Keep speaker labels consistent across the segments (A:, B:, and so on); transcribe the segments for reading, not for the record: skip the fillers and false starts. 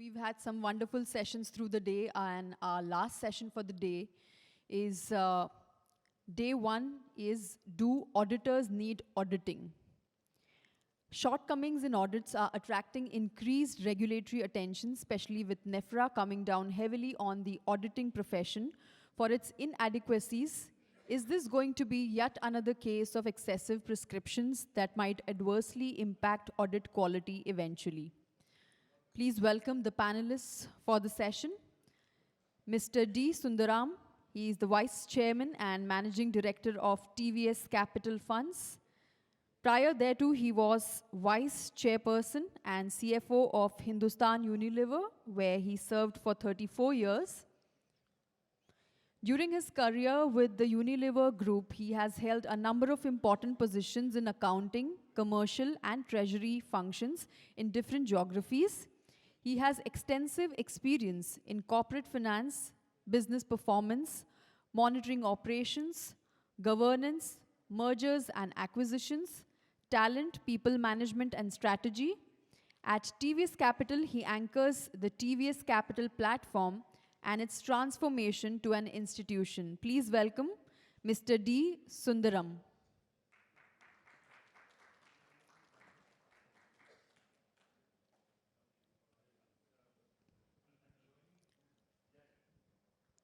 A: we've had some wonderful sessions through the day, and our last session for the day is day one is Do Auditors Need Auditing? Shortcomings in audits are attracting increased regulatory attention, especially with NFRA coming down heavily on the auditing profession for its inadequacies. Is this going to be yet another case of excessive prescriptions that might adversely impact audit quality eventually? Please welcome the panelists for the session. Mr. D. Sundaram, he is the Vice Chairman and Managing Director of TVS Capital Funds. Prior thereto, he was Vice Chairperson and CFO of Hindustan Unilever, where he served for 34 years. During his career with the Unilever Group, he has held a number of important positions in accounting, commercial, and treasury functions in different geographies. He has extensive experience in corporate finance, business performance, monitoring operations, governance, mergers and acquisitions, talent, people management, and strategy. At TVS Capital, he anchors the TVS Capital platform and its transformation to an institution. Please welcome Mr. D. Sundaram.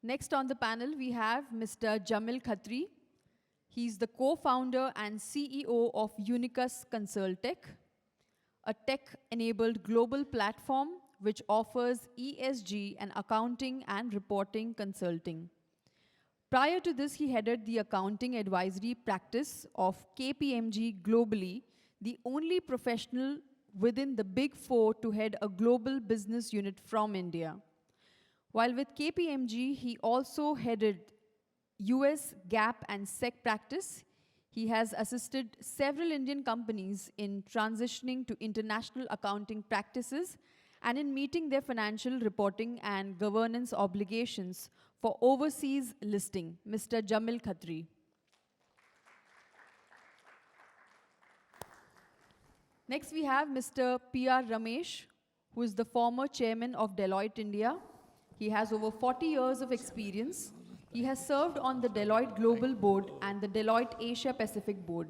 A: Next on the panel, we have Mr. Jamil Khatri. He's the co-founder and CEO of Unicus Consultech, a tech-enabled global platform which offers ESG and accounting and reporting consulting. Prior to this, he headed the accounting advisory practice of KPMG globally, the only professional within the Big Four to head a global business unit from India. While with KPMG, he also headed US GAAP and SEC practice. He has assisted several Indian companies in transitioning to international accounting practices and in meeting their financial reporting and governance obligations for overseas listing. Mr. Jamil Khatri. Next, we have Mr. P.R. Ramesh, who is the former chairman of Deloitte India. He has over 40 years of experience. He has served on the Deloitte Global Board and the Deloitte Asia Pacific Board.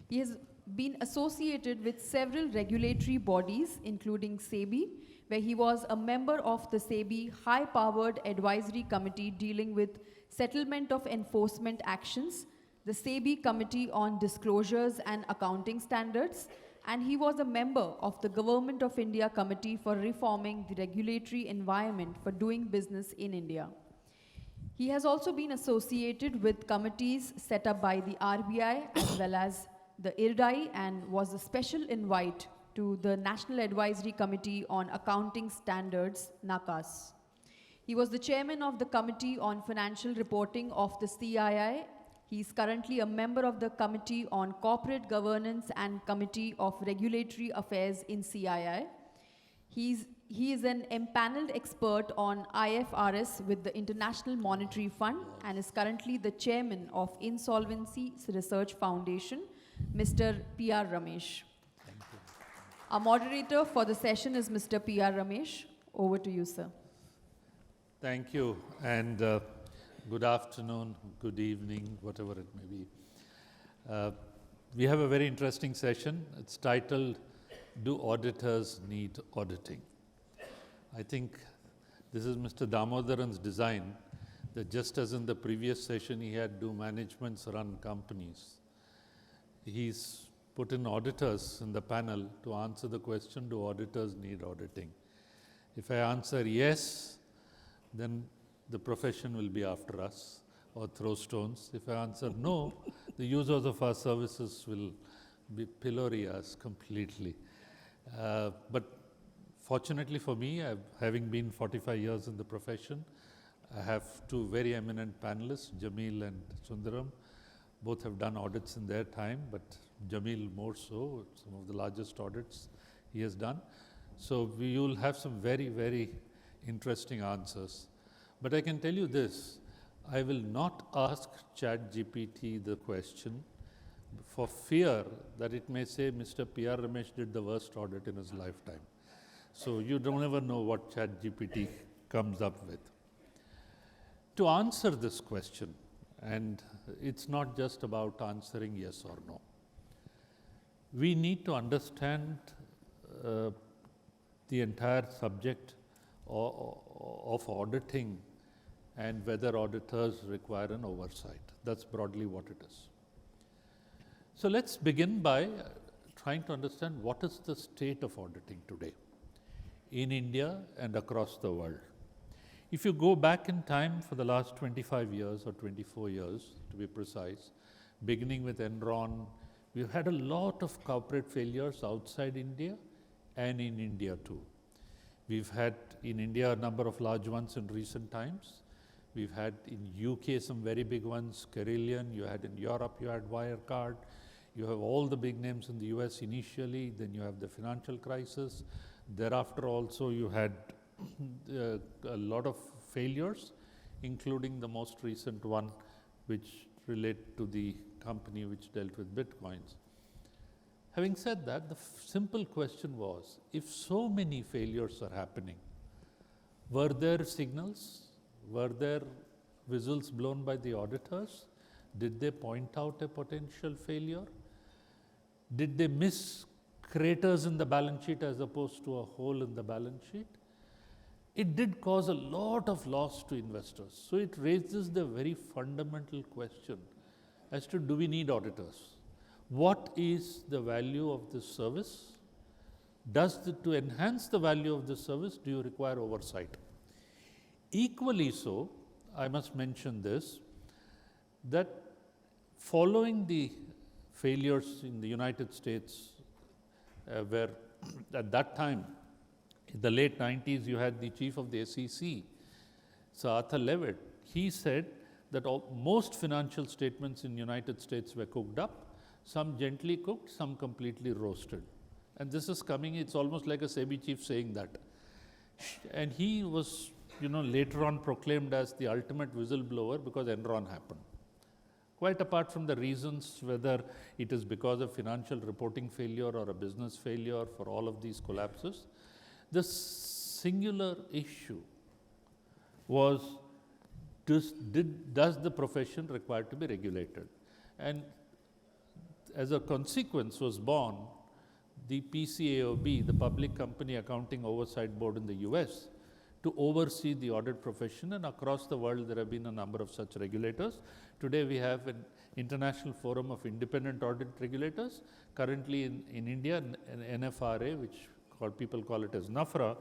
A: He has been associated with several regulatory bodies, including SEBI, where he was a member of the SEBI high-powered advisory committee dealing with settlement of enforcement actions, the SEBI Committee on Disclosures and Accounting Standards, and he was a member of the Government of India Committee for Reforming the Regulatory Environment for Doing Business in India. He has also been associated with committees set up by the RBI as well as the IRDAI and was a special invite to the National Advisory Committee on Accounting Standards, NACAS. He was the chairman of the Committee on Financial Reporting of the CII. He is currently a member of the Committee on Corporate Governance and Committee of Regulatory Affairs in CII. He is an empaneled expert on IFRS with the International Monetary Fund and is currently the chairman of Insolvency Research Foundation, Mr. P.R. Ramesh.
B: Thank you.
A: Our moderator for the session is Mr. P.R. Ramesh. Over to you, sir.
B: Thank you, and good afternoon, good evening, whatever it may be. We have a very interesting session. It's titled, Do Auditors Need Auditing? I think this is Mr. Damodaran's design, that just as in the previous session he had do managements run companies, he's put in auditors in the panel to answer the question, do auditors need auditing? If I answer yes, then the profession will be after us or throw stones. If I answer no, the users of our services will pillory us completely. But fortunately for me, having been 45 years in the profession, I have two very eminent panelists, Jamil and Sundaram. Both have done audits in their time, but Jamil more so, some of the largest audits he has done. So we will have some very, very interesting answers. But I can tell you this, I will not ask ChatGPT the question for fear that it may say Mr. P.R. Ramesh did the worst audit in his lifetime. So you don't ever know what ChatGPT comes up with. To answer this question, and it's not just about answering yes or no, we need to understand the entire subject of auditing and whether auditors require an oversight. That's broadly what it is. So let's begin by trying to understand what is the state of auditing today in India and across the world. If you go back in time for the last 25 years or 24 years, to be precise, beginning with Enron, we've had a lot of corporate failures outside India and in India too. We've had in India a number of large ones in recent times. We've had in UK some very big ones, Carillion. You had in Europe, you had Wirecard. You have all the big names in the US initially, then you have the financial crisis. Thereafter also you had a lot of failures, including the most recent one which relate to the company which dealt with bitcoins. Having said that, the simple question was, if so many failures are happening, were there signals? Were there whistles blown by the auditors? Did they point out a potential failure? Did they miss craters in the balance sheet as opposed to a hole in the balance sheet? It did cause a lot of loss to investors. So it raises the very fundamental question as to, do we need auditors? What is the value of this service? To enhance the value of this service, do you require oversight? Equally so, I must mention this, that following the failures in the United States, where at that time, in the late 90s, you had the chief of the SEC, Sir Arthur Levitt. He said that most financial statements in the United States were cooked up, some gently cooked, some completely roasted. And this is coming, it's almost like a SEBI chief saying that. And he was, later on proclaimed as the ultimate whistleblower because Enron happened. Quite apart from the reasons, whether it is because of financial reporting failure or a business failure for all of these collapses, the singular issue was, does the profession require to be regulated? And as a consequence was born the PCAOB, the Public Company Accounting Oversight Board in the US, to oversee the audit profession, and across the world there have been a number of such regulators. Today we have an International Forum of Independent Audit Regulators. Currently in India, an NFRA, which people call it as NFRA,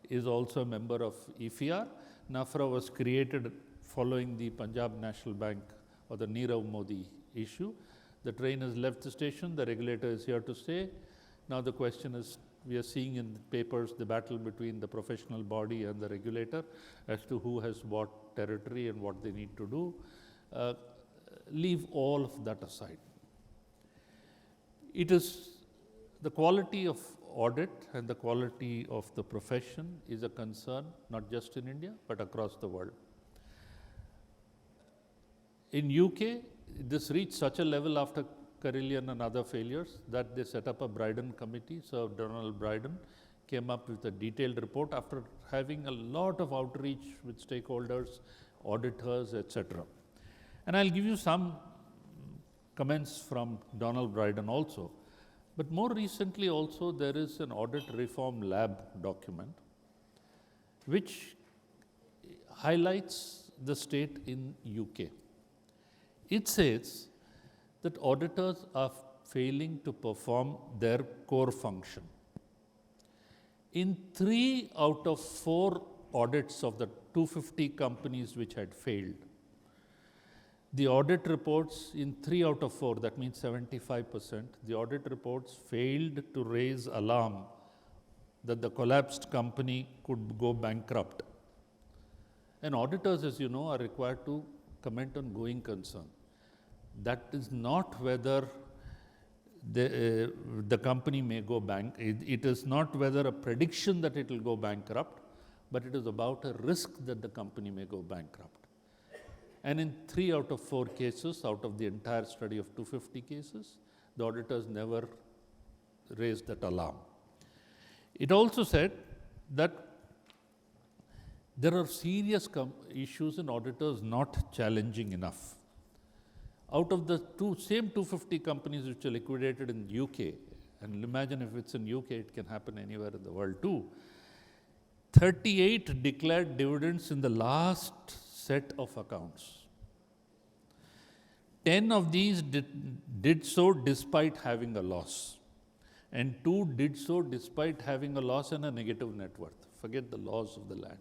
B: is also a member of EFR. NFRA was created following the Punjab National Bank or the Nirav Modi issue. The train has left the station, the regulator is here to stay. Now the question is, we are seeing in the papers the battle between the professional body and the regulator as to who has what territory and what they need to do. Leave all of that aside. It is the quality of audit and the quality of the profession is a concern, not just in India, but across the world. In UK, this reached such a level after Carillion and other failures that they set up a Bryden committee. So Donald Bryden came up with a detailed report after having a lot of outreach with stakeholders, auditors, etc. And I'll give you some comments from Donald Bryden also. But more recently also, there is an Audit Reform Lab document which highlights the state in UK. It says that auditors are failing to perform their core function. In 3 out of 4 audits of the 250 companies which had failed, the audit reports in 3 out of 4, that means 75%, the audit reports failed to raise alarm that the collapsed company could go bankrupt. And auditors, as you know, are required to comment on going concern. That is not whether the company may go it is not whether a prediction that it will go bankrupt, but it is about a risk that the company may go bankrupt. And in 3 out of 4 cases, out of the entire study of 250 cases, the auditors never raised that alarm. It also said that there are serious issues in auditors not challenging enough. Out of the same 250 companies which are liquidated in UK, and imagine if it's in UK, it can happen anywhere in the world too, 38 declared dividends in the last set of accounts. 10 of these did so despite having a loss, and 2 did so despite having a loss and a negative net worth. Forget the laws of the land.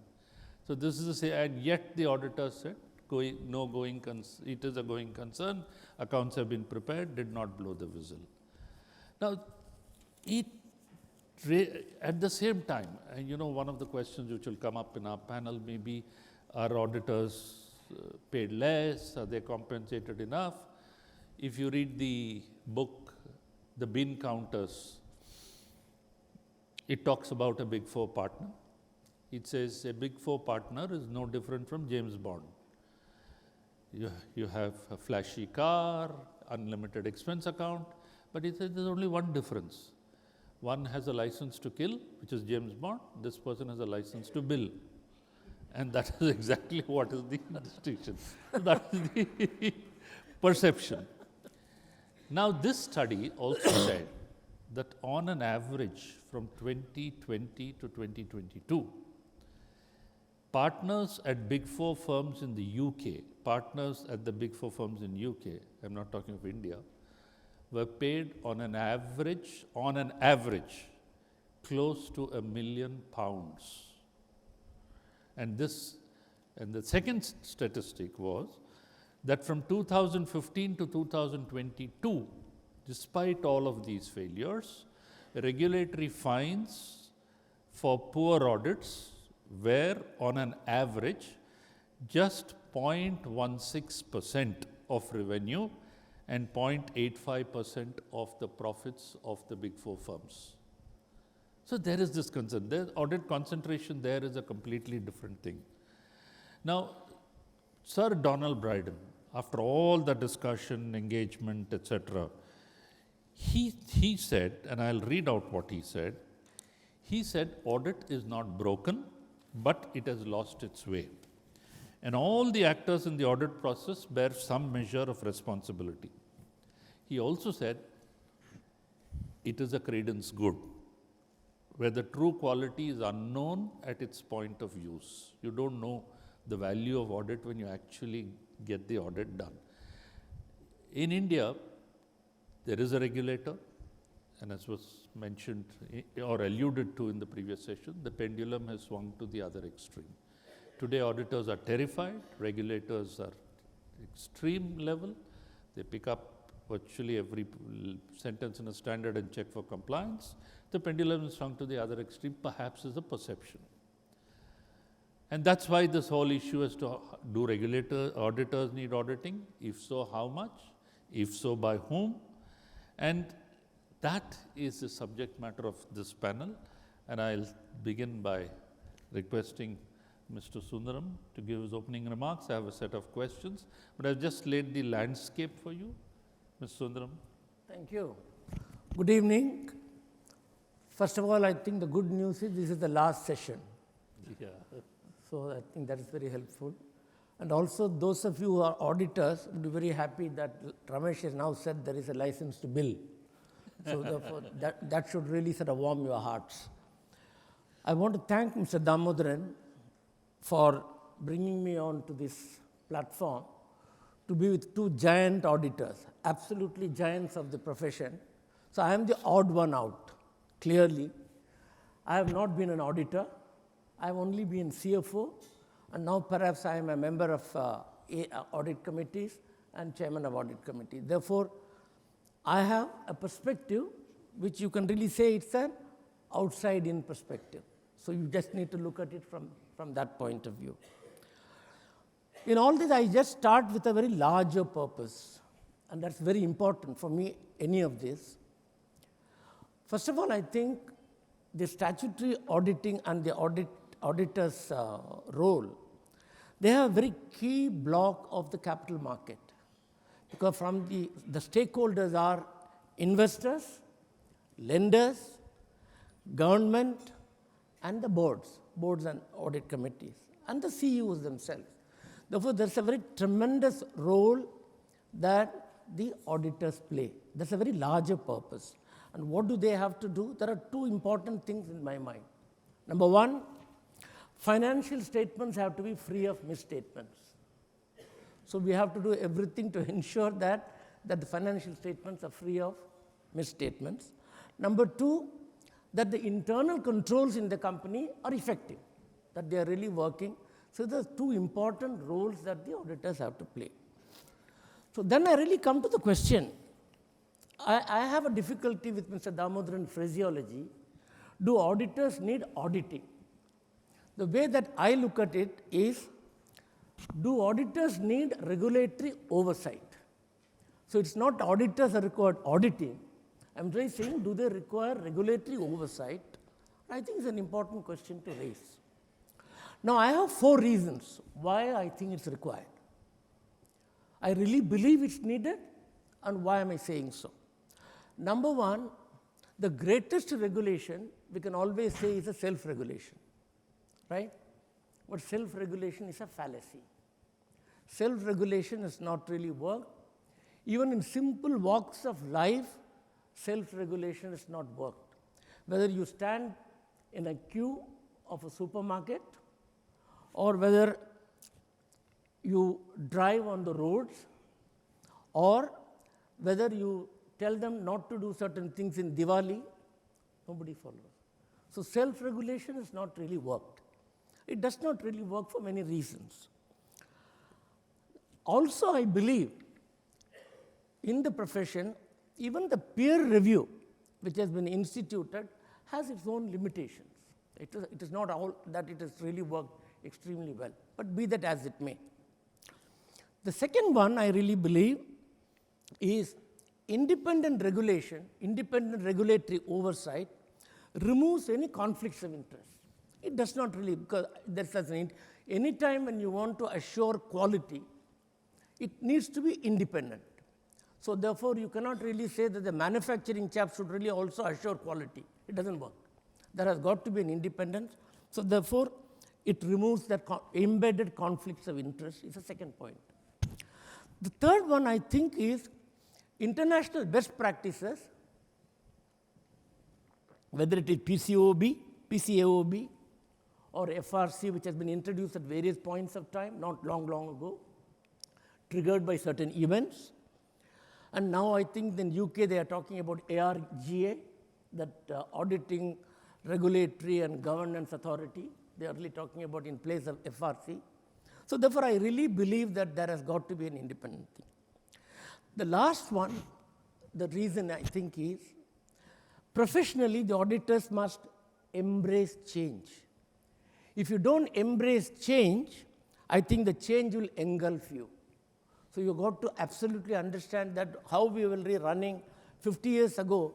B: So this is and yet the auditor said, it is a going concern, accounts have been prepared, did not blow the whistle. Now, at the same time, and one of the questions which will come up in our panel may be, are auditors paid less? Are they compensated enough? If you read the book, The Bean Counters, it talks about a Big Four partner. It says a Big Four partner is no different from James Bond. You have a flashy car, unlimited expense account, but it says there's only one difference. One has a license to kill, which is James Bond. This person has a license to bill. And that is exactly what is the distinction. That is the perception. Now, this study also said that on an average from 2020 to 2022, partners at Big Four firms in the UK, partners at the Big Four firms in UK, I'm not talking of India, were paid on an average, close to £1 million. And the second statistic was that from 2015 to 2022, despite all of these failures, regulatory fines for poor audits were on an average just 0.16% of revenue and 0.85% of the profits of the Big Four firms. So there is this concern. The audit concentration there is a completely different thing. Now, Sir Donald Brydon, after all the discussion, engagement, etc., he said, and I'll read out what he said. He said, audit is not broken, but it has lost its way. And all the actors in the audit process bear some measure of responsibility. He also said, it is a credence good, where the true quality is unknown at its point of use. You don't know the value of audit when you actually get the audit done. In India, there is a regulator, and as was mentioned or alluded to in the previous session, the pendulum has swung to the other extreme. Today, auditors are terrified, regulators are extreme level. They pick up virtually every sentence in a standard and check for compliance. The pendulum is swung to the other extreme, perhaps is a perception. And that's why this whole issue as to do auditors need auditing? If so, how much? If so, by whom? And that is the subject matter of this panel. And I'll begin by requesting Mr. Sundaram to give his opening remarks. I have a set of questions, but I've just laid the landscape for you. Mr. Sundaram.
C: Thank you. Good evening. First of all, I think the good news is this is the last session.
B: Yeah.
C: So I think that is very helpful. And also those of you who are auditors will be very happy that Ramesh has now said there is a license to bill. So therefore, that should really sort of warm your hearts. I want to thank Mr. Damodaran for bringing me on to this platform to be with two giant auditors, absolutely giants of the profession. So I am the odd one out, clearly. I have not been an auditor. I have only been CFO, and now perhaps I am a member of audit committees and chairman of audit committee. Therefore, I have a perspective which you can really say it's an outside-in perspective. So you just need to look at it from that point of view. In all this, I just start with a very larger purpose, and that's very important for me, any of this. First of all, I think the statutory auditing and the auditor's role, they have a very key block of the capital market, because from the stakeholders are investors, lenders, government, and the boards and audit committees, and the CEOs themselves. Therefore, there's a very tremendous role that the auditors play. That's a very larger purpose. And what do they have to do? There are two important things in my mind. Number one, financial statements have to be free of misstatements. So we have to do everything to ensure that the financial statements are free of misstatements. Number two, that the internal controls in the company are effective, that they are really working. So there's two important roles that the auditors have to play. So then I really come to the question. I have a difficulty with Mr. Damodaran's phraseology. Do auditors need auditing? The way that I look at it is, do auditors need regulatory oversight? So it's not auditors are required auditing. I'm really saying, do they require regulatory oversight? I think it's an important question to raise. Now, I have 4 reasons why I think it's required. I really believe it's needed, and why am I saying so? Number one, the greatest regulation we can always say is a self-regulation, right? But self-regulation is a fallacy. Self-regulation has not really worked. Even in simple walks of life, self-regulation has not worked. Whether you stand in a queue of a supermarket, or whether you drive on the roads, or whether you tell them not to do certain things in Diwali, nobody follows. So self-regulation has not really worked. It does not really work for many reasons. Also, I believe in the profession, even the peer review which has been instituted has its own limitations. It is not all that it has really worked extremely well, but be that as it may. The second one I really believe is independent regulation, independent regulatory oversight removes any conflicts of interest. It does not really, because there's such an any time when you want to assure quality, it needs to be independent. So therefore, you cannot really say that the manufacturing chap should really also assure quality. It doesn't work. There has got to be an independence. So therefore, it removes that embedded conflicts of interest is the second point. The third one, I think, is international best practices, whether it is PCAOB, or FRC, which has been introduced at various points of time, not long ago, triggered by certain events. And now I think in UK they are talking about ARGA, that Auditing, Regulatory and Governance Authority. They are really talking about in place of FRC. So therefore, I really believe that there has got to be an independent thing. The last one, the reason I think is, professionally, the auditors must embrace change. If you don't embrace change, I think the change will engulf you. So you've got to absolutely understand that how we will be running 50 years ago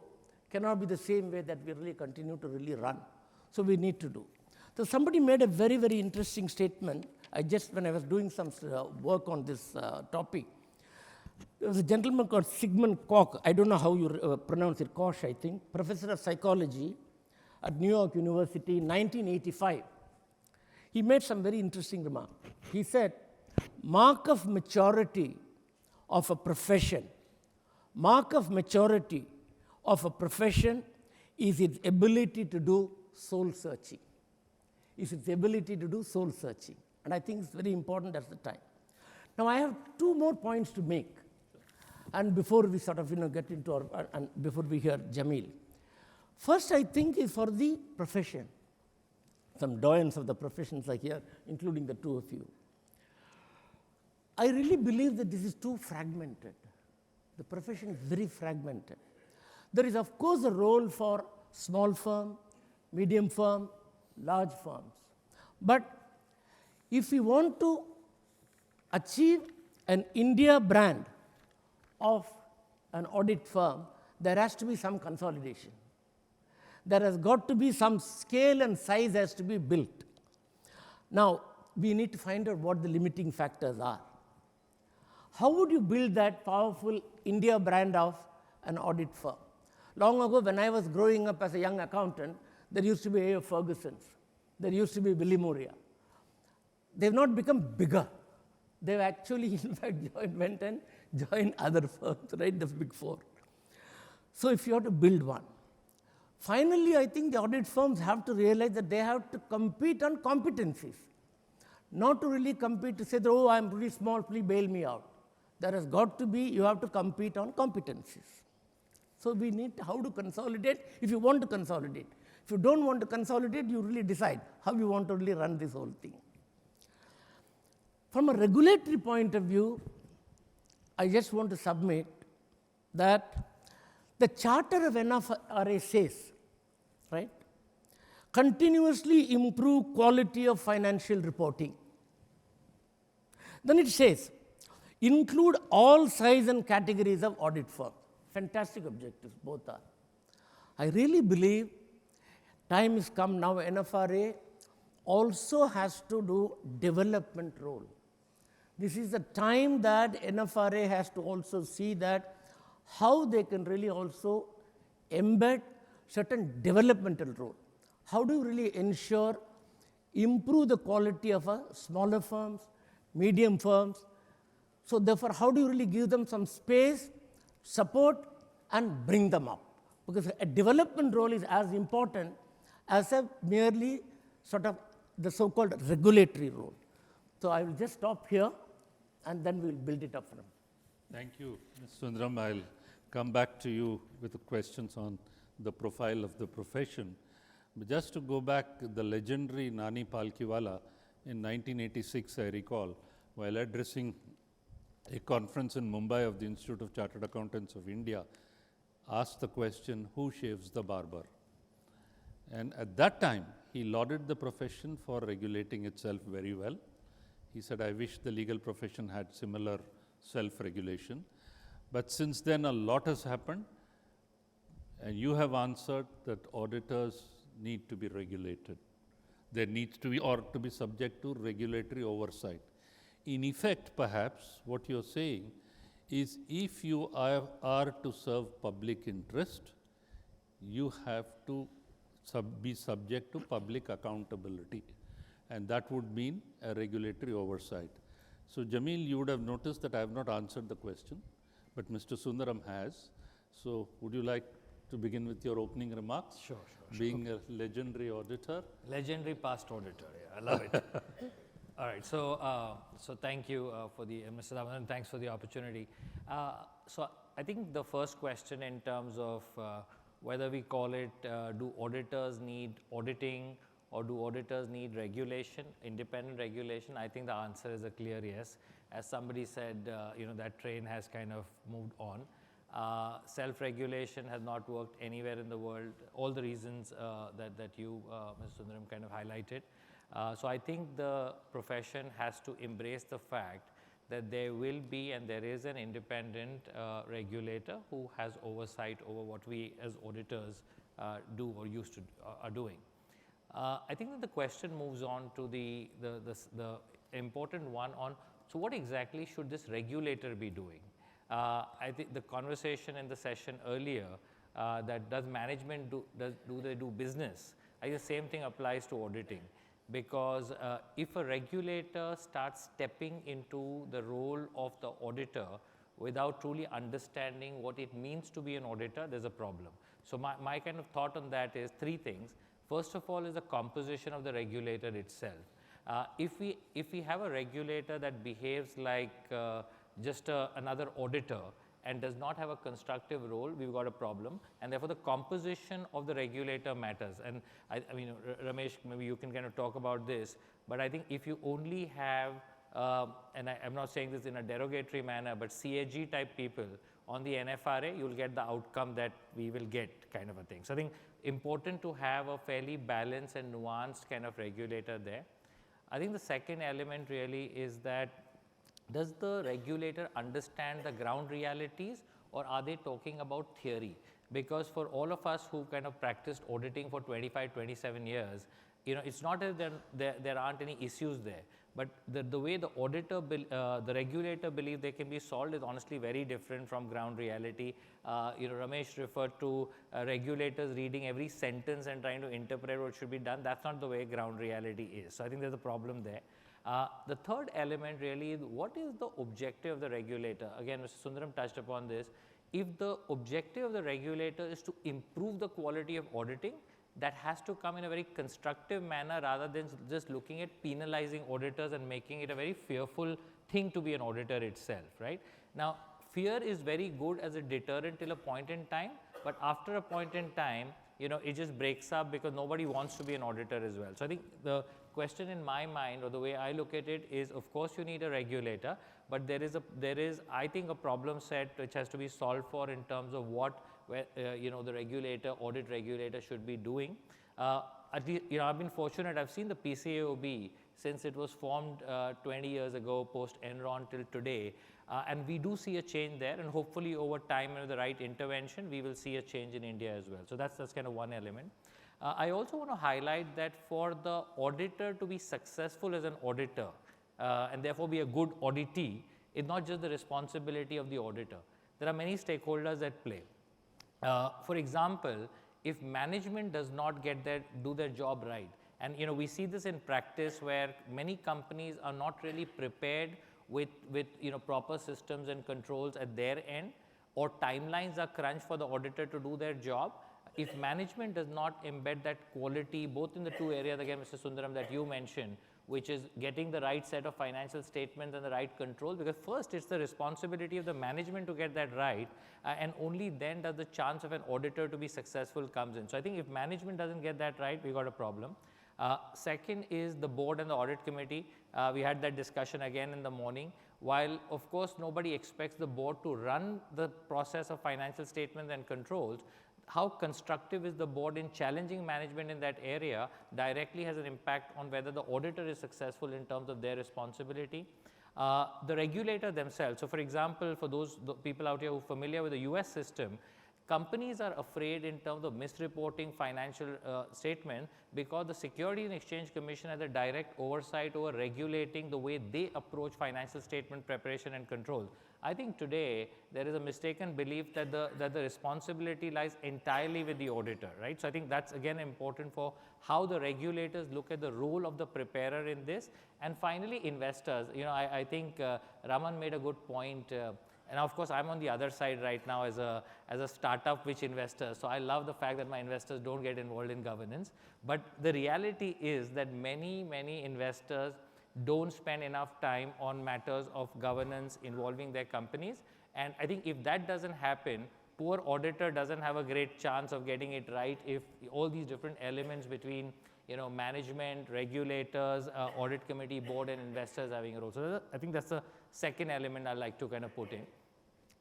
C: cannot be the same way that we really continue to really run. So we need to do. So somebody made a very, very interesting statement. When I was doing some work on this topic, there was a gentleman called Sigmund Koch. I don't know how you pronounce it, Koch, I think, professor of psychology at New York University in 1985. He made some very interesting remark. He said, mark of maturity of a profession is its ability to do soul searching. And I think it's very important at the time. Now, I have 2 more points to make. And before we sort of get into our, and before we hear Jamil. First, I think is for the profession. Some doyens of the professions are here, including the 2 of you. I really believe that this is too fragmented. The profession is very fragmented. There is, of course, a role for small firm, medium firm, large firms. But if we want to achieve an India brand of an audit firm, there has to be some consolidation. There has got to be some scale and size has to be built. Now, we need to find out what the limiting factors are. How would you build that powerful India brand of an audit firm? Long ago, when I was growing up as a young accountant, There used to be A.O. Ferguson's. There used to be Willie Moria. They've not become bigger. They've actually, in fact, went and joined other firms, right, the big four. So if you have to build one. Finally, I think the audit firms have to realize that they have to compete on competencies. Not to really compete to say, that, oh, I'm really small, please bail me out. There has got to be, you have to compete on competencies. So we need how to consolidate if you want to consolidate. If you don't want to consolidate, you really decide how you want to really run this whole thing. From a regulatory point of view, I just want to submit that the charter of NFRA says, right, continuously improve quality of financial reporting. Then it says, include all size and categories of audit firms. Fantastic objectives, both are. I really believe time has come now, NFRA also has to do development role. This is the time that NFRA has to also see that how they can really also embed certain developmental role. How do you really ensure, improve the quality of smaller firms, medium firms? So therefore, how do you really give them some space, support, and bring them up? Because a development role is as important as a merely sort of the so-called regulatory role. So I will just stop here, and then we will build it up from.
B: Thank you, Mr. Sundaram. I'll come back to you with the questions on the profile of the profession. But just to go back, the legendary Nani Palkiwala in 1986, I recall, while addressing a conference in Mumbai of the Institute of Chartered Accountants of India, asked the question, who shaves the barber? And at that time, he lauded the profession for regulating itself very well. He said, I wish the legal profession had similar self-regulation. But since then, a lot has happened, and you have answered that auditors need to be regulated. There needs to be, or to be subject to regulatory oversight. In effect, perhaps, what you're saying is if you are to serve public interest, you have to be subject to public accountability. And that would mean a regulatory oversight. So, Jamil, you would have noticed that I have not answered the question, but Mr. Sundaram has. So, would you like to begin with your opening remarks?
D: Sure.
B: Being a legendary auditor.
D: Legendary past auditor, yeah, I love it. All right, so thank you for the, Mr. Damodaran, thanks for the opportunity. So I think the first question in terms of whether we call it, do auditors need auditing or do auditors need regulation, independent regulation? I think the answer is a clear yes. As somebody said, that train has kind of moved on. Self-regulation has not worked anywhere in the world, all the reasons that you, Mr. Sundaram, kind of highlighted. So I think the profession has to embrace the fact that there will be and there is an independent regulator who has oversight over what we as auditors do or used to are doing. I think that the question moves on to the important one on, so what exactly should this regulator be doing? I think the conversation in the session earlier that does management do they do business? I think the same thing applies to auditing. Because if a regulator starts stepping into the role of the auditor without truly understanding what it means to be an auditor, there's a problem. So my kind of thought on that is three things. First of all is the composition of the regulator itself. If we have a regulator that behaves like just another auditor and does not have a constructive role, we've got a problem, and therefore the composition of the regulator matters. And I mean, Ramesh, maybe you can kind of talk about this, but I think if you only have, and I'm not saying this in a derogatory manner, but CAG type people on the NFRA, you'll get the outcome that we will get, kind of a thing. So I think important to have a fairly balanced and nuanced kind of regulator there. I think the second element really is that does the regulator understand the ground realities, or are they talking about theory? Because for all of us who kind of practiced auditing for 25, 27 years, it's not that there aren't any issues there, but the way the auditor, the regulator believe they can be solved is honestly very different from ground reality. Ramesh referred to regulators reading every sentence and trying to interpret what should be done. That's not the way ground reality is. So I think there's a problem there. The third element really is, what is the objective of the regulator? Again, Mr. Sundaram touched upon this. If the objective of the regulator is to improve the quality of auditing, that has to come in a very constructive manner rather than just looking at penalizing auditors and making it a very fearful thing to be an auditor itself, right? Now, fear is very good as a deterrent till a point in time, but after a point in time, it just breaks up because nobody wants to be an auditor as well. So I think the question in my mind, or the way I look at it, is of course you need a regulator, but there is I think a problem set which has to be solved for in terms of what the regulator, audit regulator should be doing. At least, I've been fortunate, I've seen the PCAOB since it was formed 20 years ago, post Enron till today, and we do see a change there, and hopefully over time and with the right intervention, we will see a change in India as well. So that's kind of one element. I also want to highlight that for the auditor to be successful as an auditor, and therefore be a good auditee, is not just the responsibility of the auditor. There are many stakeholders at play. For example, if management does not do their job right, and we see this in practice where many companies are not really prepared with proper systems and controls at their end, or timelines are crunched for the auditor to do their job. If management does not embed that quality, both in the two areas, again, Mr. Sundaram, that you mentioned, which is getting the right set of financial statements and the right control, because first it's the responsibility of the management to get that right, and only then does the chance of an auditor to be successful comes in. So I think if management doesn't get that right, we got a problem. Second is the board and the audit committee. We had that discussion again in the morning. While of course nobody expects the board to run the process of financial statements and controls, how constructive is the board in challenging management in that area directly has an impact on whether the auditor is successful in terms of their responsibility. The regulator themselves, so for example, for those people out here who are familiar with the US system, companies are afraid in terms of misreporting financial statement because the Securities and Exchange Commission has a direct oversight over regulating the way they approach financial statement preparation and control. I think today there is a mistaken belief that the responsibility lies entirely with the auditor, right? So I think that's again important for how the regulators look at the role of the preparer in this. And finally, investors. I think Raman made a good point. And of course, I'm on the other side right now as a startup which investors. So I love the fact that my investors don't get involved in governance. But the reality is that many investors don't spend enough time on matters of governance involving their companies. And I think if that doesn't happen, poor auditor doesn't have a great chance of getting it right if all these different elements between management, regulators, audit committee, board, and investors having a role. So I think that's the second element I like to kind of put in.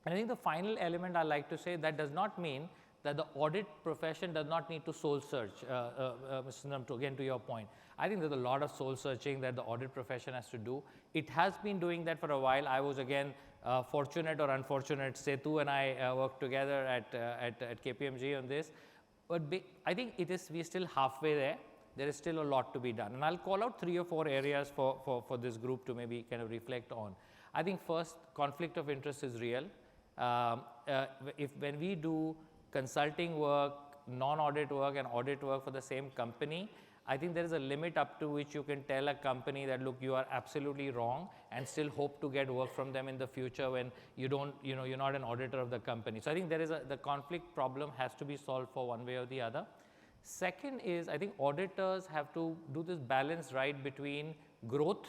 D: And I think the final element I like to say, that does not mean that the audit profession does not need to soul search. Mr. Sundaram, again to your point, I think there's a lot of soul searching that the audit profession has to do. It has been doing that for a while. I was again fortunate or unfortunate, Setu and I worked together at KPMG on this. But I think we're still halfway there. There is still a lot to be done. And I'll call out 3 or 4 areas for this group to maybe kind of reflect on. I think first, conflict of interest is real. When we do consulting work, non-audit work and audit work for the same company, I think there is a limit up to which you can tell a company that, look, you are absolutely wrong, and still hope to get work from them in the future when you don't, you're not an auditor of the company. So I think the conflict problem has to be solved for one way or the other. Second is, I think auditors have to do this balance right between growth,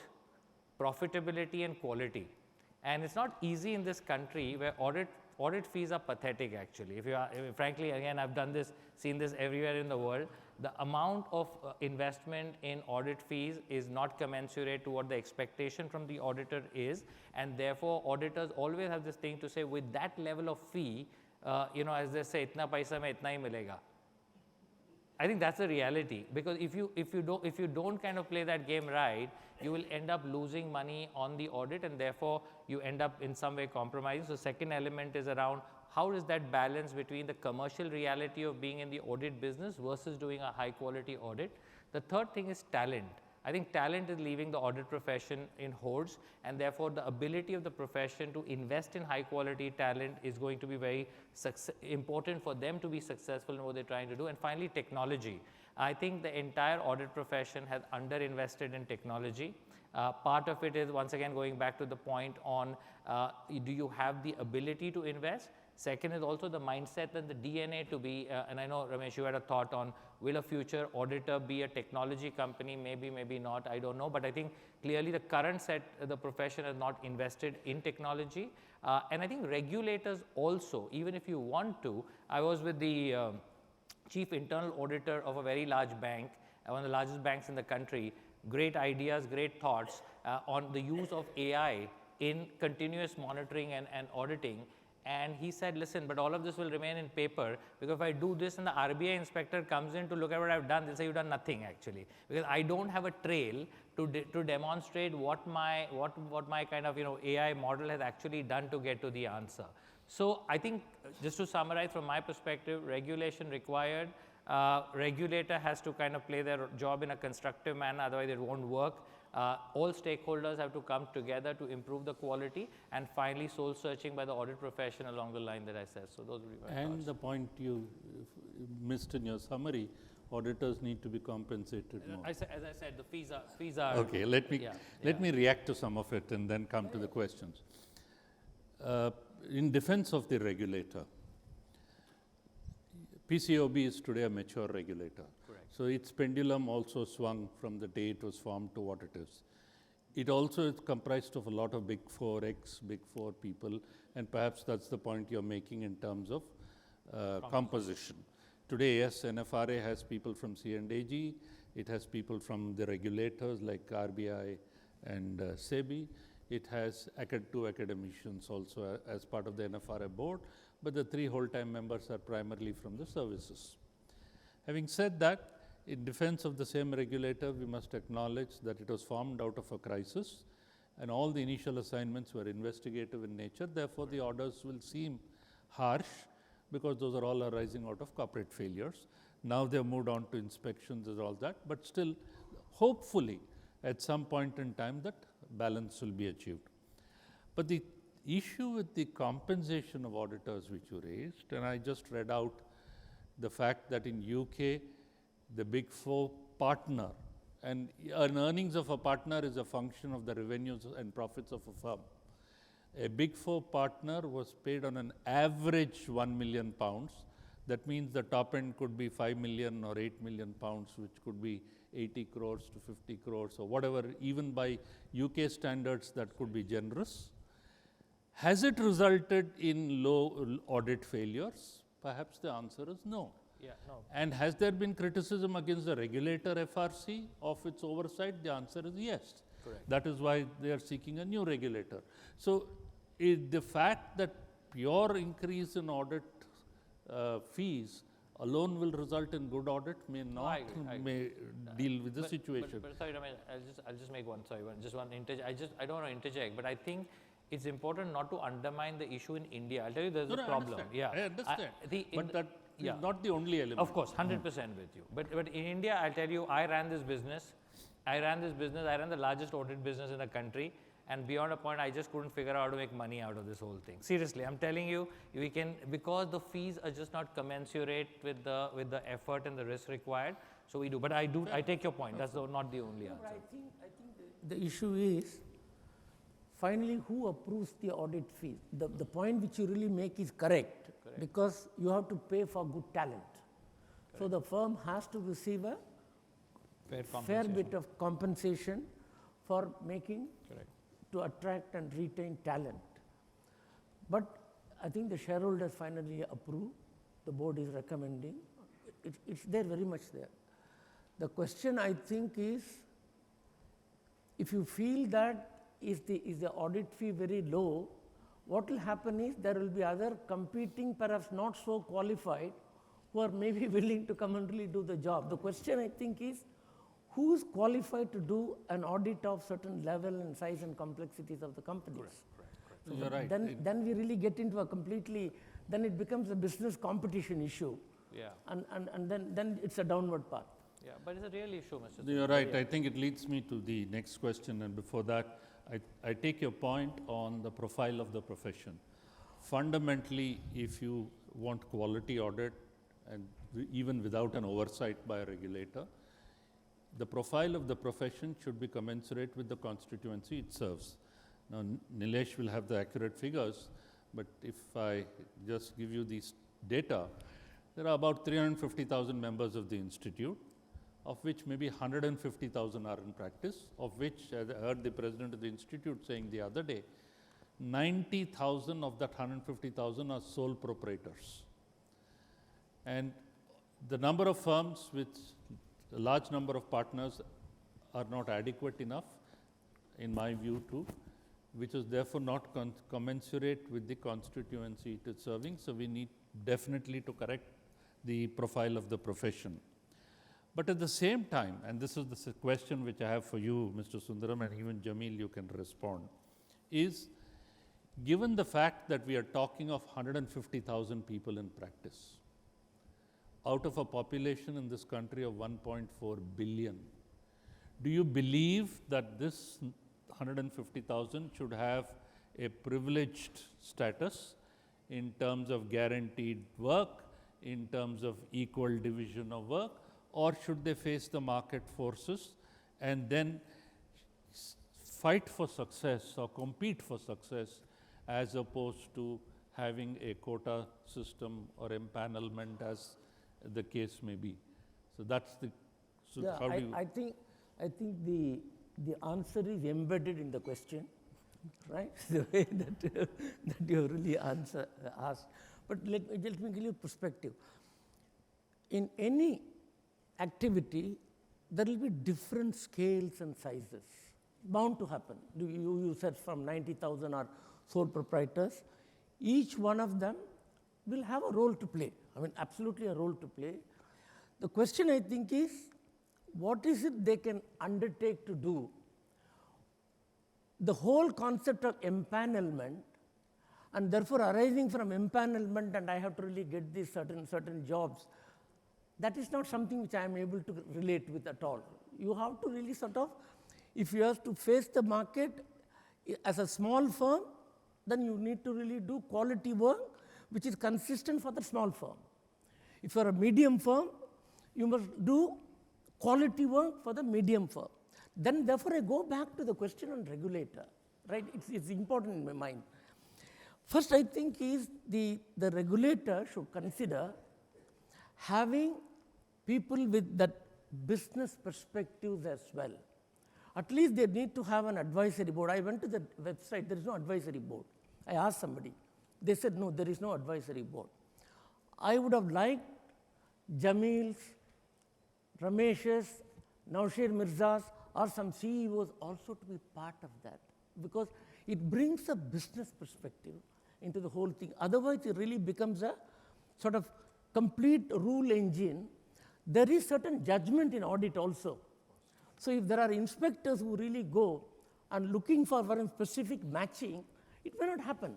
D: profitability and quality. And it's not easy in this country where audit fees are pathetic actually. Frankly, again, I've seen this everywhere in the world. The amount of investment in audit fees is not commensurate to what the expectation from the auditor is, and therefore auditors always have this thing to say, with that level of fee, as they say, itna paisa mein itna hi milega. I think that's the reality, because if you don't kind of play that game right, you will end up losing money on the audit, and therefore you end up in some way compromising. So second element is around how is that balance between the commercial reality of being in the audit business versus doing a high quality audit. The third thing is talent. I think talent is leaving the audit profession in hordes, and therefore the ability of the profession to invest in high quality talent is going to be very important for them to be successful in what they're trying to do. And finally, technology. I think the entire audit profession has underinvested in technology. Part of it is, once again, going back to the point on do you have the ability to invest? Second is also the mindset and the DNA to be, and I know Ramesh, you had a thought on will a future auditor be a technology company? Maybe, maybe not, I don't know. But I think clearly the current the profession has not invested in technology. And I think regulators also, even if you want to, I was with the chief internal auditor of a very large bank, one of the largest banks in the country, great ideas, great thoughts on the use of AI in continuous monitoring and auditing. And he said, listen, but all of this will remain in paper, because if I do this and the RBI inspector comes in to look at what I've done, they'll say you've done nothing actually, because I don't have a trail to demonstrate what my kind of AI model has actually done to get to the answer. So I think, just to summarize from my perspective, regulation required, regulator has to kind of play their job in a constructive manner, otherwise it won't work. All stakeholders have to come together to improve the quality, and finally soul searching by the audit profession along the line that I said. So those would be my thoughts.
B: And the point you missed in your summary, auditors need to be compensated more.
D: As I said, the fees are
B: Okay, let me react to some of it and then come to the questions. In defense of the regulator, PCAOB is today a mature regulator.
D: Correct.
B: So its pendulum also swung from the day it was formed to what it is. It also is comprised of a lot of Big Four, Big Four people, and perhaps that's the point you're making in terms of composition. Today, yes, NFRA has people from C&AG, it has people from the regulators like RBI and SEBI. It has two academicians also as part of the NFRA board, but the 3 whole-time members are primarily from the services. Having said that, in defense of the same regulator, we must acknowledge that it was formed out of a crisis, and all the initial assignments were investigative in nature. Therefore, the orders will seem harsh because those are all arising out of corporate failures. Now they have moved on to inspections and all that, but still, hopefully, at some point in time, that balance will be achieved. But the issue with the compensation of auditors which you raised, and I just read out the fact that in UK, the Big Four partner, and an earnings of a partner is a function of the revenues and profits of a firm. A Big Four partner was paid on an average £1 million. That means the top end could be 5 million or 8 million pounds, which could be 80 crores to 50 crores or whatever. Even by UK standards, that could be generous. Has it resulted in low audit failures? Perhaps the answer is no.
D: Yeah, no.
B: And has there been criticism against the regulator FRC of its oversight? The answer is yes.
D: Correct.
B: That is why they are seeking a new regulator. So the fact that pure increase in audit fees alone will result in good audit may not,
D: I agree.
B: may deal with the situation.
D: But sorry, Ramesh, I'll just make one I don't want to interject, but I think it's important not to undermine the issue in India. I'll tell you there's a problem.
B: I understand. But that is not the only element.
D: Of course, 100% with you. But in India, I'll tell you, I ran this business. I ran the largest audit business in the country. And beyond a point, I just couldn't figure out how to make money out of this whole thing. Seriously, I'm telling you, we can, because the fees are just not commensurate with the effort and the risk required. So we do. But I take your point. That's not the only answer.
C: I think the issue is, finally, who approves the audit fee? The point which you really make is correct. Because you have to pay for good talent. Correct. So the firm has to receive a fair bit of compensation for making, to attract and retain talent. But I think the shareholders finally approve, the board is recommending, it's there, very much there. The question I think is, if you feel that is the audit fee very low, what will happen is there will be other competing, perhaps not so qualified, who are maybe willing to come and really do the job. The question I think is, who is qualified to do an audit of certain level and size and complexities of the companies?
B: Correct. So you're right.
C: Then we really get into a completely, then it becomes a business competition issue.
D: Yeah.
C: And then it's a downward path.
D: Yeah, but it's a real issue, Mr.
B: You're
D: Sundaram.
B: right. I think it leads me to the next question, and before that, I take your point on the profile of the profession. Fundamentally, if you want quality audit, and even without an oversight by a regulator, the profile of the profession should be commensurate with the constituency it serves. Now, Nilesh will have the accurate figures, but if I just give you these data, there are about 350,000 members of the institute, of which maybe 150,000 are in practice, of which, as I heard the president of the institute saying the other day, 90,000 of that 150,000 are sole proprietors. And the number of firms with a large number of partners are not adequate enough, in my view too, which is therefore not commensurate with the constituency it is serving. So we need definitely to correct the profile of the profession. But at the same time, and this is the question which I have for you, Mr. Sundaram, and even Jamil, you can respond, is given the fact that we are talking of 150,000 people in practice, out of a population in this country of 1.4 billion, do you believe that this 150,000 should have a privileged status in terms of guaranteed work, in terms of equal division of work, or should they face the market forces and then fight for success or compete for success as opposed to having a quota system or empanelment as the case may be? So that's the, so
C: Yeah,
B: how do you?
C: I think the answer is embedded in the question, right? The way that you really asked. But let me give you perspective. In any activity, there will be different scales and sizes, bound to happen. You said from 90,000 are sole proprietors. Each one of them will have a role to play. I mean, absolutely a role to play. The question, I think, is what is it they can undertake to do? The whole concept of empanelment, and therefore arising from empanelment, and I have to really get these certain jobs, that is not something which I am able to relate with at all. You have to really sort of, if you have to face the market as a small firm, then you need to really do quality work which is consistent for the small firm. If you are a medium firm, you must do quality work for the medium firm. Then therefore I go back to the question on regulator, right? It's important in my mind. First, I think is the regulator should consider having people with that business perspectives as well. At least they need to have an advisory board. I went to the website, there is no advisory board. I asked somebody. They said, no, there is no advisory board. I would have liked Jamil's, Ramesh's, Naushir Mirza's, or some CEOs also to be part of that, because it brings a business perspective into the whole thing. Otherwise, it really becomes a sort of complete rule engine. There is certain judgment in audit also. So if there are inspectors who really go and looking for a specific matching, it may not happen.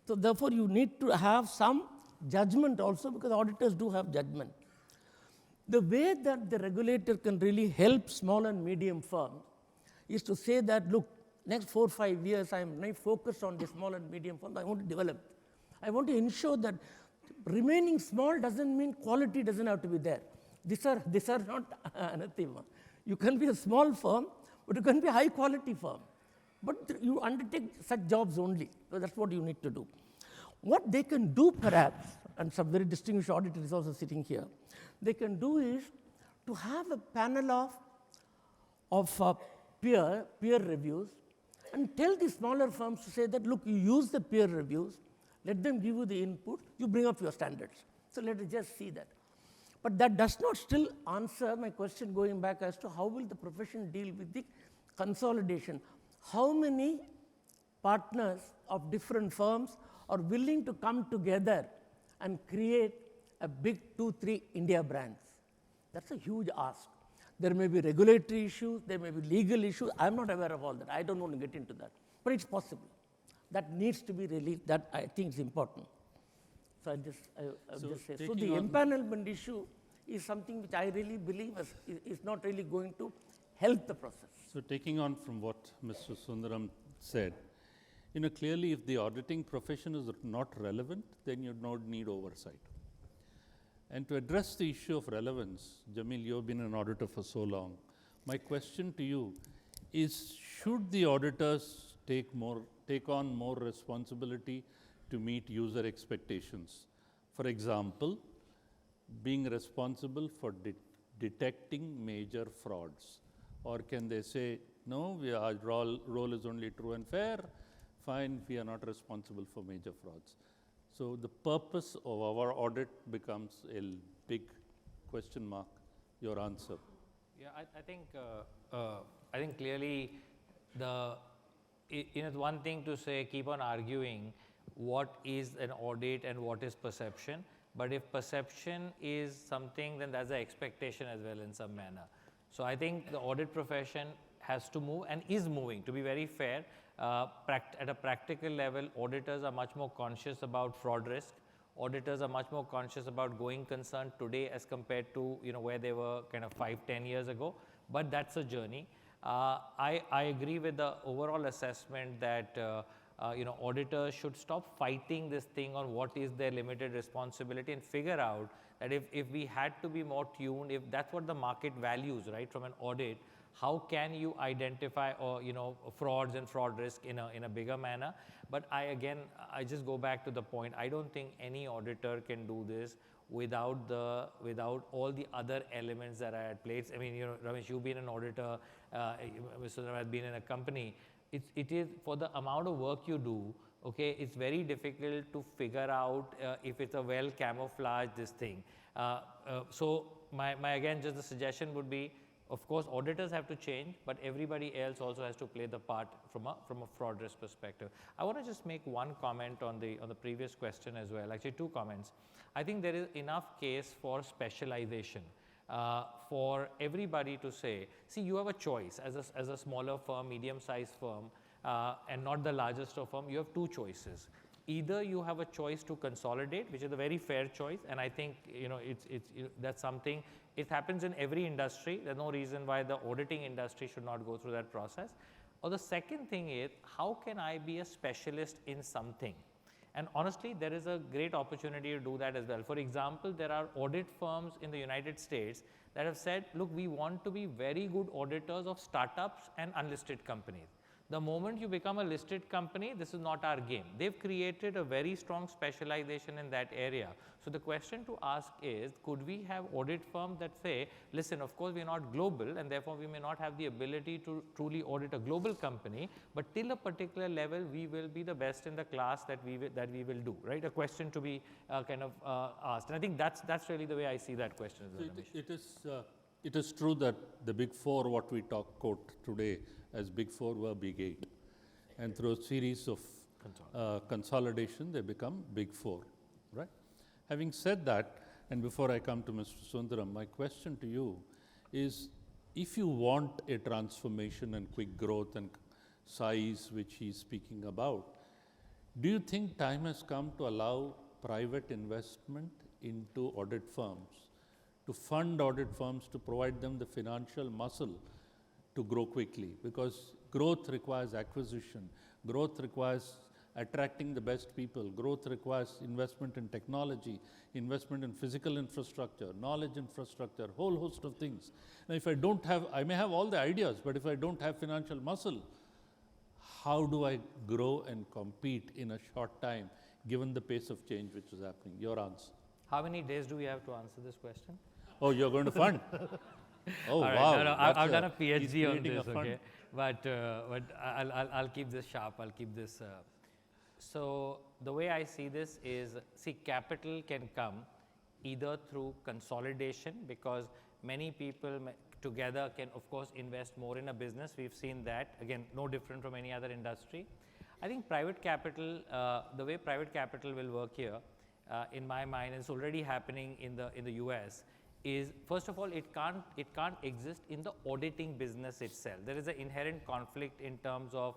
C: So therefore, you need to have some judgment also, because auditors do have judgment. The way that the regulator can really help small and medium firms is to say that, look, next 4 or 5 years, I am now focused on the small and medium firms. I want to develop. I want to ensure that remaining small doesn't mean quality doesn't have to be there. These are not anathema. You can be a small firm, but you can be a high quality firm. But you undertake such jobs only. So that's what you need to do. What they can do perhaps, and some very distinguished auditor is also sitting here, they can do is to have a panel of peer reviews and tell the smaller firms to say that, look, you use the peer reviews, let them give you the input, you bring up your standards. So let us just see that. But that does not still answer my question going back as to how will the profession deal with the consolidation. How many partners of different firms are willing to come together and create a big 2-3 India brands? That's a huge ask. There may be regulatory issues, there may be legal issues. I'm not aware of all that. I don't want to get into that. But it's possible. That needs to be really, that I think is important. So I'll just say. So the empanelment issue is something which I really believe is not really going to help the process.
B: So taking on from what Mr. Sundaram said, clearly if the auditing profession is not relevant, then you don't need oversight. And to address the issue of relevance, Jamil, you've been an auditor for so long. My question to you is, should the auditors take on more responsibility to meet user expectations? For example, being responsible for detecting major frauds. Or can they say, no, our role is only true and fair, fine, we are not responsible for major frauds. So the purpose of our audit becomes a big question mark. Your answer.
D: Yeah, I think clearly it's one thing to say, keep on arguing what is an audit and what is perception. But if perception is something, then there's an expectation as well in some manner. So I think the audit profession has to move and is moving, to be very fair. At a practical level, auditors are much more conscious about fraud risk. Auditors are much more conscious about going concern today as compared to where they were kind of 5-10 years ago. But that's a journey. I agree with the overall assessment that auditors should stop fighting this thing on what is their limited responsibility and figure out that if we had to be more tuned, if that's what the market values, right, from an audit, how can you identify frauds and fraud risk in a bigger manner? But I just go back to the point. I don't think any auditor can do this without all the other elements that are at play. I mean, Ramesh, you've been an auditor. Mr. Sundaram has been in a company. It is for the amount of work you do. Okay, it's very difficult to figure out if it's a well camouflaged this thing. So my again, just the suggestion would be, of course, auditors have to change, but everybody else also has to play the part from a fraud risk perspective. I want to just make one comment on the previous question as well. Actually, two comments. I think there is enough case for specialization. For everybody to say, see, you have a choice as a smaller firm, medium-sized firm, and not the largest of firm. You have two choices. Either you have a choice to consolidate, which is a very fair choice, and I think that's something. It happens in every industry. There's no reason why the auditing industry should not go through that process. Or the second thing is, how can I be a specialist in something? And honestly, there is a great opportunity to do that as well. For example, there are audit firms in the United States that have said, look, we want to be very good auditors of startups and unlisted companies. The moment you become a listed company, this is not our game. They've created a very strong specialization in that area. So the question to ask is, could we have audit firms that say, listen, of course, we're not global, and therefore we may not have the ability to truly audit a global company, but till a particular level, we will be the best in the class that we will do, right? A question to be asked. And I think that's really the way I see that question.
B: It is true that the Big Four, what we quote today as Big Four, were Big Eight. And through a series of consolidation, they become Big Four, right? Having said that, and before I come to Mr. Sundaram, my question to you is, if you want a transformation and quick growth and size, which he's speaking about, do you think time has come to allow private investment into audit firms, to fund audit firms, to provide them the financial muscle to grow quickly? Because growth requires acquisition, growth requires attracting the best people, growth requires investment in technology, investment in physical infrastructure, knowledge infrastructure, whole host of things. Now, if I may have all the ideas, but if I don't have financial muscle, how do I grow and compete in a short time, given the pace of change which is happening? Your answer.
D: How many days do we have to answer this question?
B: Oh, you're going to fund? Oh,
D: right.
B: wow.
D: No, I've done a PhD on this,
B: okay?
D: But I'll keep this sharp. I'll keep this. So the way I see this is, see, capital can come either through consolidation, because many people together can, of course, invest more in a business. We've seen that, again, no different from any other industry. I think private capital, the way private capital will work here, in my mind, it's already happening in the US, is, first of all, it can't exist in the auditing business itself. There is an inherent conflict in terms of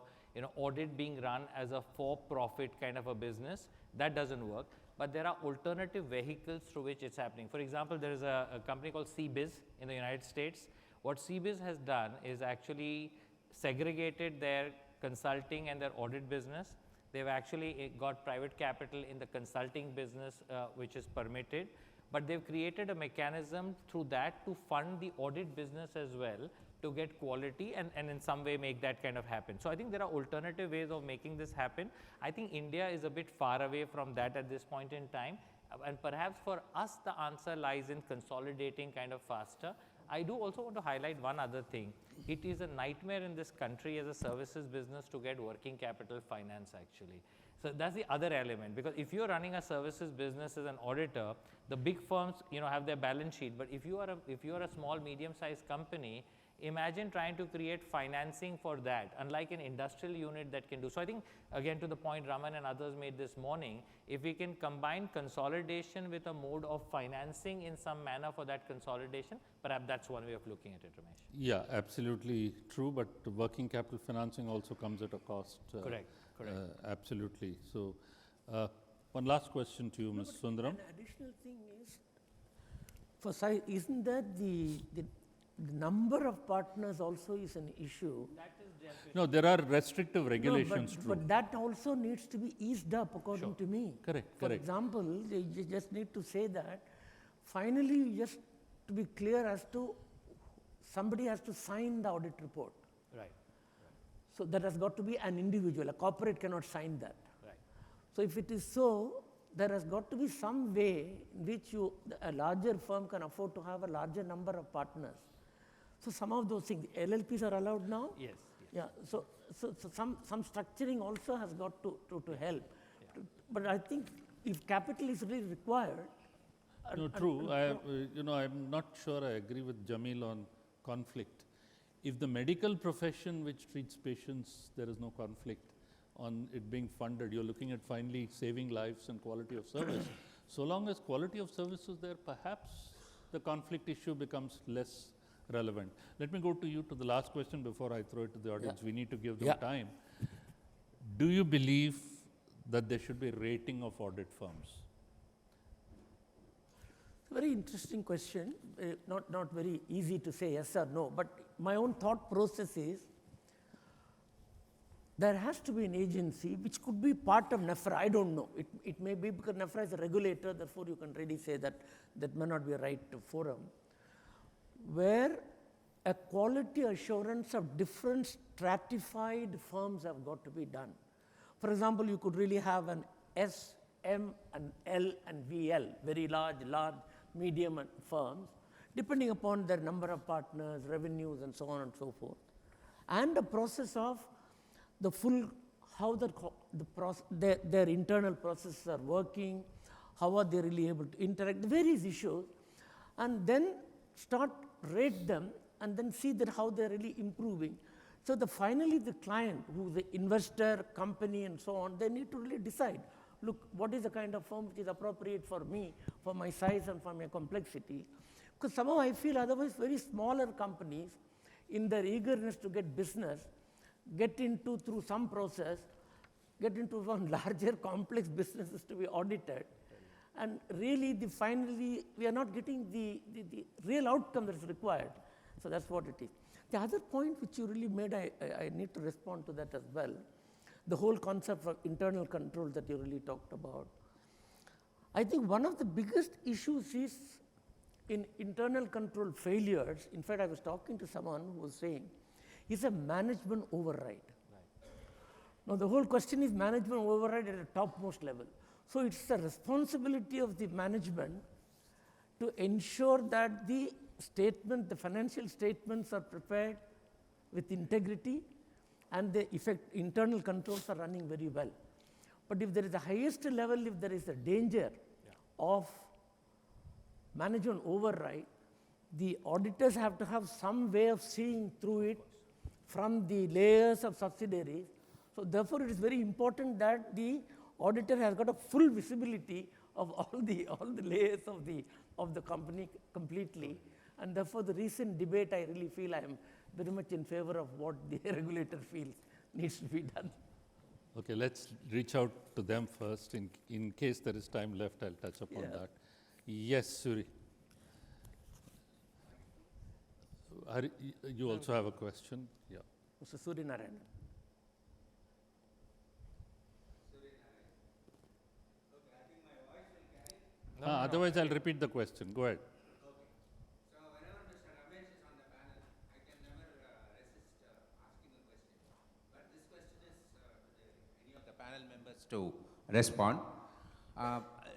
D: audit being run as a for-profit kind of a business. That doesn't work. but there are alternative vehicles through which it's happening. For example, there is a company called CBiz in the United States. What CBiz has done is actually segregated their consulting and their audit business. They've actually got private capital in the consulting business, which is permitted, but they've created a mechanism through that to fund the audit business as well, to get quality and in some way make that kind of happen. So I think there are alternative ways of making this happen. I think India is a bit far away from that at this point in time, and perhaps for us the answer lies in consolidating kind of faster. I do also want to highlight one other thing. It is a nightmare in this country as a services business to get working capital finance actually. So that's the other element, because if you're running a services business as an auditor, the big firms, you know, have their balance sheet, but if you are a small medium-sized company, imagine trying to create financing for that, unlike an industrial unit that can do. So I think, again, to the point Raman and others made this morning, if we can combine consolidation with a mode of financing in some manner for that consolidation, perhaps that's one way of looking at it, Ramesh.
B: Yeah, absolutely true, but working capital financing also comes at a cost.
D: Correct.
B: Absolutely. So, one last question to you, Ms. Sundaram.
C: An additional thing is, for size, isn't that the number of partners also is an issue?
B: No, there are restrictive regulations, true.
C: But that also needs to be eased up, according to me.
B: Correct.
C: For example, you just need to say that, finally, you just to be clear as to, somebody has to sign the audit report.
D: Right.
C: So that has got to be an individual. A corporate cannot sign that.
D: Right.
C: So if it is so, there has got to be some way in which a larger firm can afford to have a larger number of partners. So some of those things, LLPs are allowed now?
D: Yes.
C: Yeah, so some structuring also has got to help.
D: Yeah.
C: But I think if capital is really required.
B: No, true. I'm not sure I agree with Jamil on conflict. If the medical profession which treats patients, there is no conflict on it being funded, you're looking at finally saving lives and quality of service. So long as quality of service is there, perhaps the conflict issue becomes less relevant. Let me go to you to the last question before I throw it to the audience.
C: Yeah.
B: We need to give them time. Do you believe that there should be rating of audit firms?
C: Very interesting question. Not very easy to say yes or no. But my own thought process is, there has to be an agency which could be part of NFRA. I don't know. It may be because NFRA is a regulator, therefore you can really say that that may not be a right forum, where a quality assurance of different stratified firms have got to be done. For example, you could really have an S, M, and L and VL, very large, medium firms, depending upon their number of partners, revenues, and so on and so forth. And the process of the full, how their internal processes are working, how are they really able to interact, the various issues, and then rate them, and then see that how they're really improving. So finally the client, who's the investor, company, and so on, they need to really decide, look, what is the kind of firm which is appropriate for me, for my size and for my complexity. Because somehow I feel otherwise very smaller companies, in their eagerness to get business, get into, through some process, get into one larger complex businesses to be audited. And really, finally, we are not getting the real outcome that is required. So that's what it is. The other point which you really made, I need to respond to that as well. The whole concept of internal control that you really talked about. I think one of the biggest issues is in internal control failures. In fact, I was talking to someone who was saying, is a management override. Right. Now, the whole question is management override at a topmost level. So it's the responsibility of the management to ensure that the financial statements are prepared with integrity, and the internal controls are running very well. But if there is a highest level, if there is a danger of management override, the auditors have to have some way of seeing through it from the layers of subsidiaries. So therefore, it is very important that the auditor has got a full visibility of all the layers of the company completely. And therefore, the recent debate, I really feel I am very much in favor of what the regulator feels needs to be done.
B: Okay, let's reach out to them first. In case there is time left, I'll touch upon that. Yes, Suri. You also have a question? Yeah.
C: Mr. Suri Narayan.
B: Otherwise, I'll repeat the question. Go ahead.
E: So whenever Mr. Ramesh is on the panel, I can never resist asking a question. But this question is any of the panel members to respond.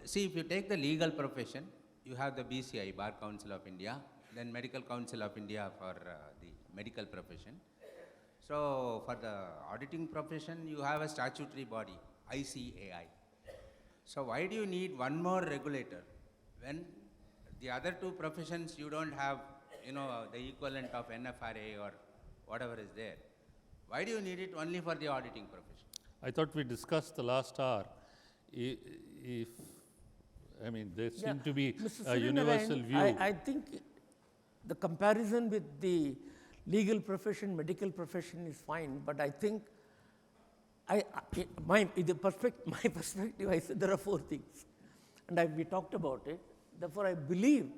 E: See, if you take the legal profession, you have the BCI, Bar Council of India, then Medical Council of India for the medical profession. So for the auditing profession, you have a statutory body, ICAI. So why do you need one more regulator when the other two professions you don't have, the equivalent of NFRA or whatever is there? Why do you need it only for the auditing profession?
B: I thought we discussed the last hour. There seemed to be
C: Mr.
B: a
C: Suri
B: universal
C: Narayan,
B: view.
C: I think the comparison with the legal profession, medical profession is fine, but I think my perspective, I said there are 4 things, and we talked about it. Therefore, I believe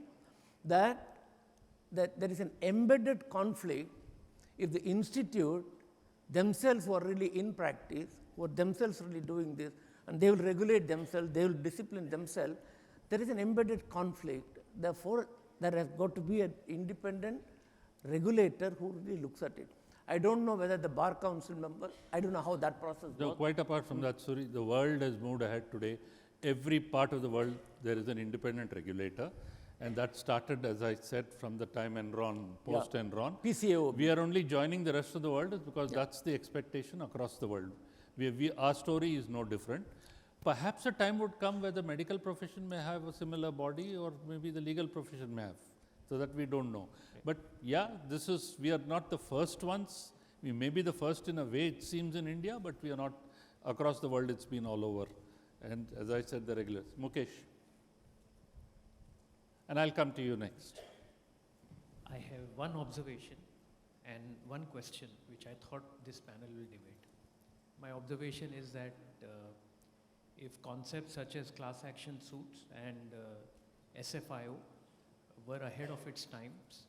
C: that there is an embedded conflict if the institute themselves who are really in practice, who are themselves really doing this, and they will regulate themselves, they will discipline themselves. There is an embedded conflict. Therefore, there has got to be an independent regulator who really looks at it. I don't know whether the Bar Council members, I don't know how that process
B: No,
C: works.
B: quite apart from that, Suri, the world has moved ahead today. Every part of the world, there is an independent regulator. And that started, as I said, from the time Enron, post-Enron.
C: PCAOB.
B: We are only joining the rest of the world because that's the expectation across the world. Our story is no different. Perhaps a time would come where the medical profession may have a similar body, or maybe the legal profession may have, so that we don't know. But yeah, we are not the first ones. We may be the first in a way, it seems, in India, but we are not. Across the world, it's been all over. And as I said, the regulars. Mukesh. And I'll come to you next.
F: I have one observation and one question which I thought this panel will debate. My observation is that if concepts such as class action suits and SFIO were ahead of its times,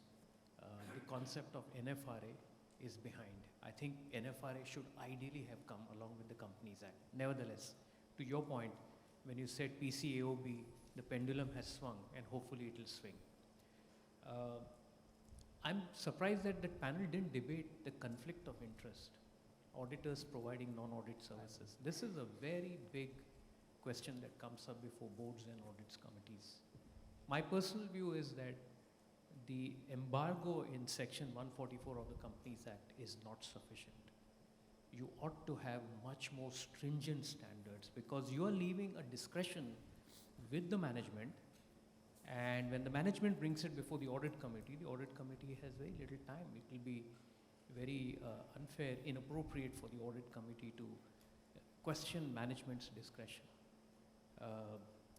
F: the concept of NFRA is behind. I think NFRA should ideally have come along with the Companies Act. Nevertheless, to your point, when you said PCAOB, the pendulum has swung and hopefully it will swing. I'm surprised that the panel didn't debate the conflict of interest, auditors providing non-audit services. This is a very big question that comes up before boards and audits committees. My personal view is that the embargo in section 144 of the Companies Act is not sufficient. You ought to have much more stringent standards because you are leaving a discretion with the management, and when the management brings it before the audit committee has very little time. It will be very unfair, inappropriate for the audit committee to question management's discretion.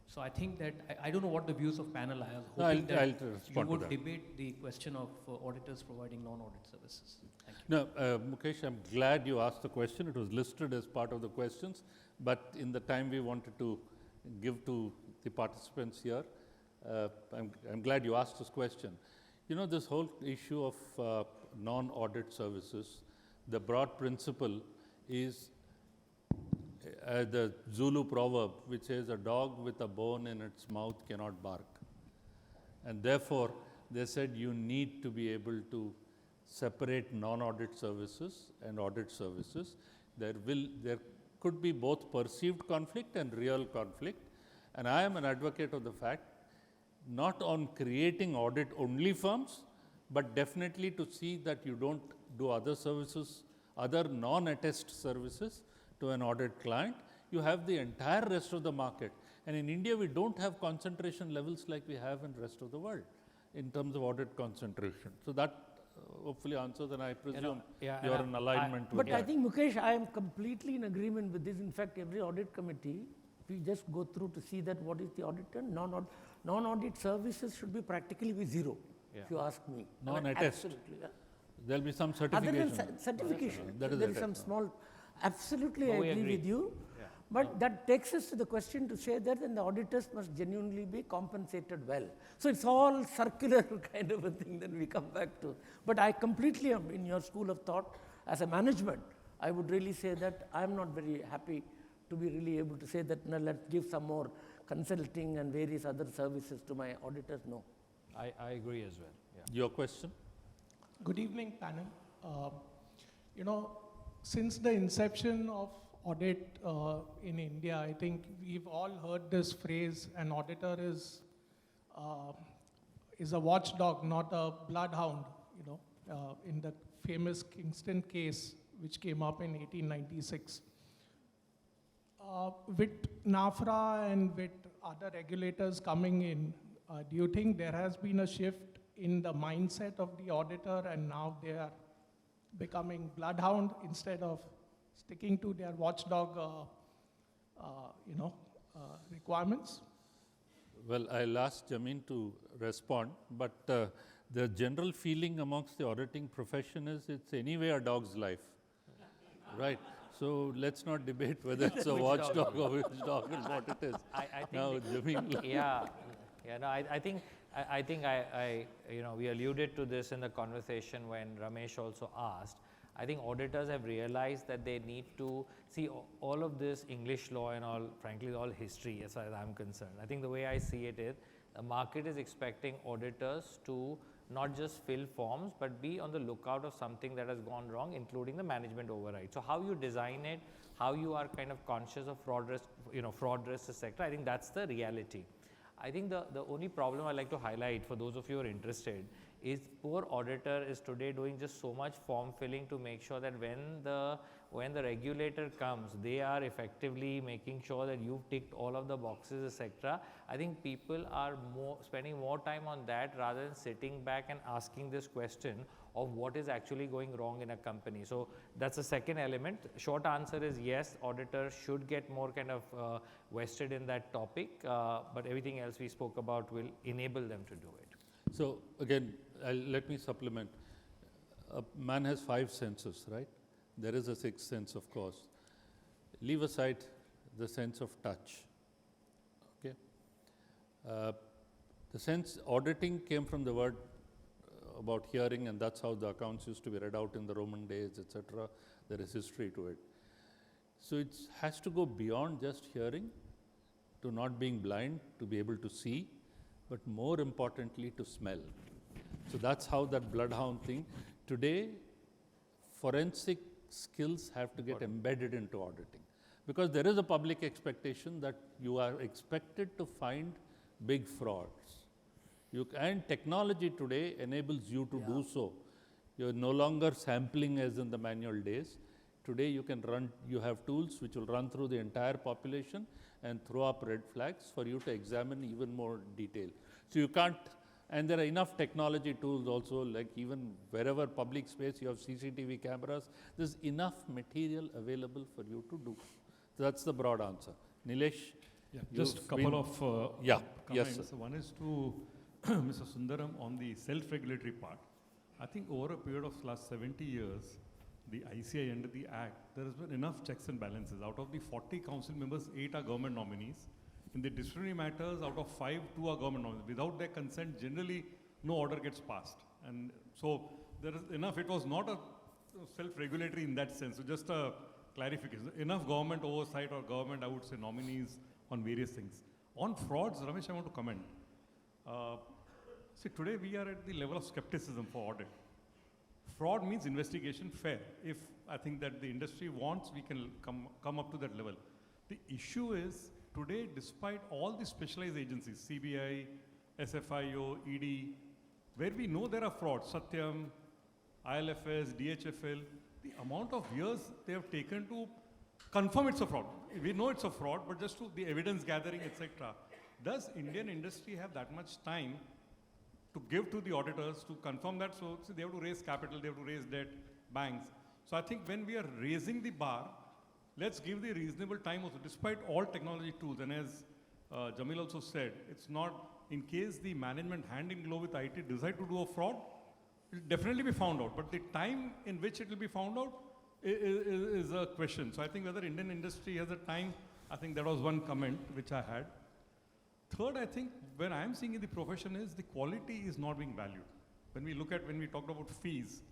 F: So I think that, I don't know what the views of panel are.
B: No,
F: Hoping that
B: I'll respond
F: you
B: to
F: would
B: that.
F: debate the question of auditors providing non-audit services. Thank you.
B: No, Mukesh, I'm glad you asked the question. It was listed as part of the questions, but in the time we wanted to give to the participants here, I'm glad you asked this question. You know, this whole issue of non-audit services, the broad principle is the Zulu proverb, which says a dog with a bone in its mouth cannot bark. And therefore, they said you need to be able to separate non-audit services and audit services. There could be both perceived conflict and real conflict. And I am an advocate of the fact, not on creating audit-only firms, but definitely to see that you don't do other services, other non-attest services to an audit client. You have the entire rest of the market. And in India, we don't have concentration levels like we have in the rest of the world in terms of audit concentration. So that hopefully answers, and I presume you're in alignment with
C: But
B: that.
C: I think, Mukesh, I am completely in agreement with this. In fact, every audit committee, we just go through to see that what is the auditor. Non-audit services should be practically be zero, if you ask me.
B: Non-attest.
C: Absolutely. Yeah.
B: There'll be some
C: Other
B: certification.
C: than certification,
B: That is
C: there is
B: attest.
C: some small, Absolutely, I
D: we
C: agree
D: agree.
C: with you.
D: Yeah.
C: But that takes us to the question to say that then the auditors must genuinely be compensated well. So it's all circular kind of a thing that we come back to. But I completely am in your school of thought. As a management, I would really say that I'm not very happy to be really able to say that, no, let's give some more consulting and various other services to my auditors. No.
D: I agree as well. Yeah.
B: Your question?
G: Good evening, panel. You know, since the inception of audit in India, I think we've all heard this phrase: an auditor is a watchdog, not a bloodhound. You know, in the famous Kingston case, which came up in 1896. With NFRA and with other regulators coming in, do you think there has been a shift in the mindset of the auditor, and now they are becoming bloodhound instead of sticking to their watchdog, requirements?
B: Well, I'll ask Jamil to respond, but the general feeling amongst the auditing profession is it's anyway a dog's life, right? So let's not debate whether it's a watchdog or which dog and what it is.
D: I think
B: Now, Jamil.
D: yeah, no, I think we alluded to this in the conversation when Ramesh also asked. I think auditors have realized that they need to see all of this English law and all, frankly, all history as far as I'm concerned. I think the way I see it is the market is expecting auditors to not just fill forms, but be on the lookout of something that has gone wrong, including the management override. So how you design it, how you are kind of conscious of fraud risk, etc. I think that's the reality. I think the only problem I like to highlight for those of you who are interested is poor auditor is today doing just so much form filling to make sure that when the regulator comes, they are effectively making sure that you've ticked all of the boxes, etc. I think people are spending more time on that rather than sitting back and asking this question of what is actually going wrong in a company. So that's the second element. Short answer is yes, auditors should get more kind of vested in that topic, but everything else we spoke about will enable them to do it.
B: So again, let me supplement. A man has 5 senses, right? There is a 6th sense, of course. Leave aside the sense of touch. Okay. The sense auditing came from the word about hearing, and that's how the accounts used to be read out in the Roman days, etc. There is history to it. So it has to go beyond just hearing to not being blind, to be able to see, but more importantly to smell. So that's how that bloodhound thing. Today, forensic skills have to get embedded into auditing, because there is a public expectation that you are expected to find big frauds. And technology today enables you to do so. You're no longer sampling as in the manual days. Today you have tools which will run through the entire population and throw up red flags for you to examine even more detail. So you can't, and there are enough technology tools also, like even wherever public space you have CCTV cameras, there's enough material available for you to do. So that's the broad answer. Nilesh?
H: Yeah, just a couple of
B: yes,
H: comments.
B: sir.
H: One is to Mr. Sundaram on the self-regulatory part. I think over a period of last 70 years, the ICI under the Act, there has been enough checks and balances. Out of the 40 council members, 8 are government nominees. In the disciplinary matters, out of 5, 2 are government nominees. Without their consent, generally, no order gets passed. And so there is enough. It was not a self-regulatory in that sense. So just a clarification. Enough government oversight or government, I would say, nominees on various things. On frauds, Ramesh, I want to comment. See, today we are at the level of skepticism for audit. Fraud means investigation fair. If I think that the industry wants, we can come up to that level. The issue is, today, despite all the specialized agencies, CBI, SFIO, ED, where we know there are frauds, Satyam, ILFS, DHFL, the amount of years they have taken to confirm it's a fraud. We know it's a fraud, but just to the evidence gathering, etc. Does Indian industry have that much time to give to the auditors to confirm that? So they have to raise capital, they have to raise debt, banks. So I think when we are raising the bar, let's give the reasonable time also, despite all technology tools. And as Jamil also said, it's not, in case the management hand in glove with IT decide to do a fraud, it will definitely be found out. But the time in which it will be found out, is a question. So I think whether Indian industry has a time, I think that was one comment which I had. Third, I think where I am seeing in the profession is the quality is not being valued. When we talked about fees,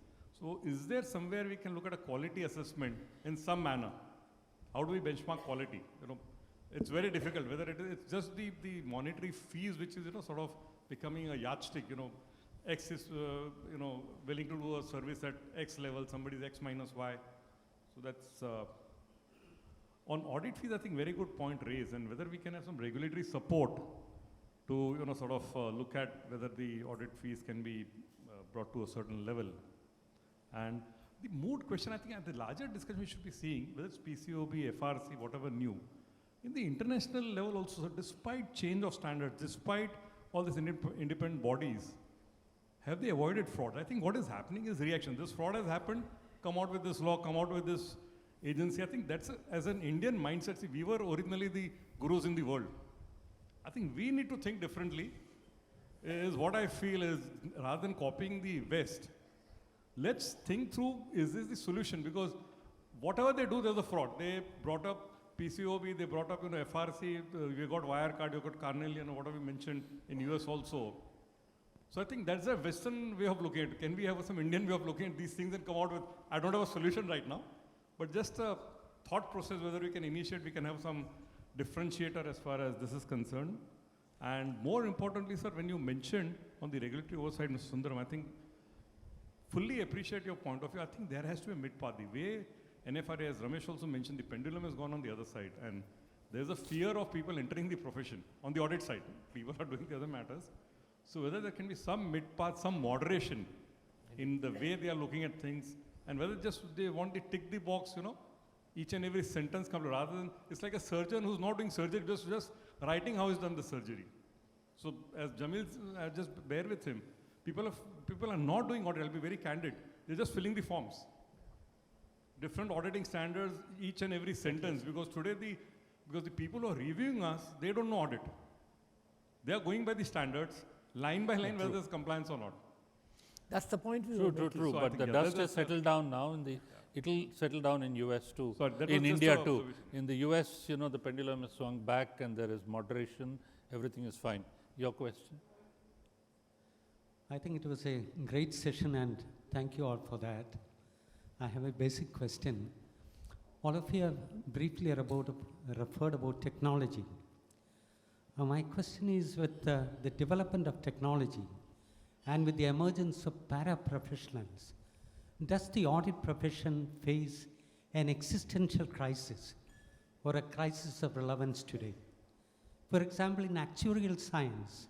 H: so is there somewhere we can look at a quality assessment in some manner? How do we benchmark quality? It's very difficult, whether it's just the monetary fees, which is, sort of becoming a yardstick, X is, willing to do a service at X level, somebody is X minus Y. So that's, on audit fees, I think very good point raised, and whether we can have some regulatory support to, sort of look at whether the audit fees can be brought to a certain level. And the mood question, I think at the larger discussion we should be seeing, whether it's PCOB, FRC, whatever new. In the international level also, so despite change of standards, despite all these independent bodies, have they avoided fraud? I think what is happening is reaction. This fraud has happened, come out with this law, come out with this agency. I think that's, as an Indian mindset, see, we were originally the gurus in the world. I think we need to think differently, is what I feel is, rather than copying the West, let's think through, is this the solution? Because whatever they do, there's a fraud. They brought up PCOB, they brought up, FRC, we got Wirecard, you got Carnelian, whatever we mentioned in US also. So I think that's a Western way of looking at it. Can we have some Indian way of looking at these things and come out with, I don't have a solution right now, but just a thought process, whether we can initiate, we can have some differentiator as far as this is concerned. And more importantly, sir, when you mentioned on the regulatory oversight, Mr. Sundaram, I think fully appreciate your point of view. I think there has to be a mid-path. The way NFRA, as Ramesh also mentioned, the pendulum has gone on the other side. And there's a fear of people entering the profession on the audit side. People are doing the other matters. So whether there can be some mid-path, some moderation in the way they are looking at things, and whether just they want to tick the box, each and every sentence comes, rather than, it's like a surgeon who's not doing surgery, just writing how he's done the surgery. So as Jamil, just bear with him. People are not doing audit, I'll be very candid. They're just filling the forms. Different auditing standards, each and every sentence, because today because the people who are reviewing us, they don't know audit. They are going by the standards, line by line, whether there's compliance or not.
C: That's the point we were making.
B: True.
H: So
B: But the dust has settled down now. It'll settle down in US too.
H: Sorry, that
B: in
H: was just
B: India
H: a
B: too.
H: observation.
B: In the US, the pendulum has swung back and there is moderation. Everything is fine. Your question?
I: I think it was a great session and thank you all for that. I have a basic question. All of you have briefly referred about technology. My question is, with the development of technology and with the emergence of para-professionals, does the audit profession face an existential crisis or a crisis of relevance today? For example, in actuarial science,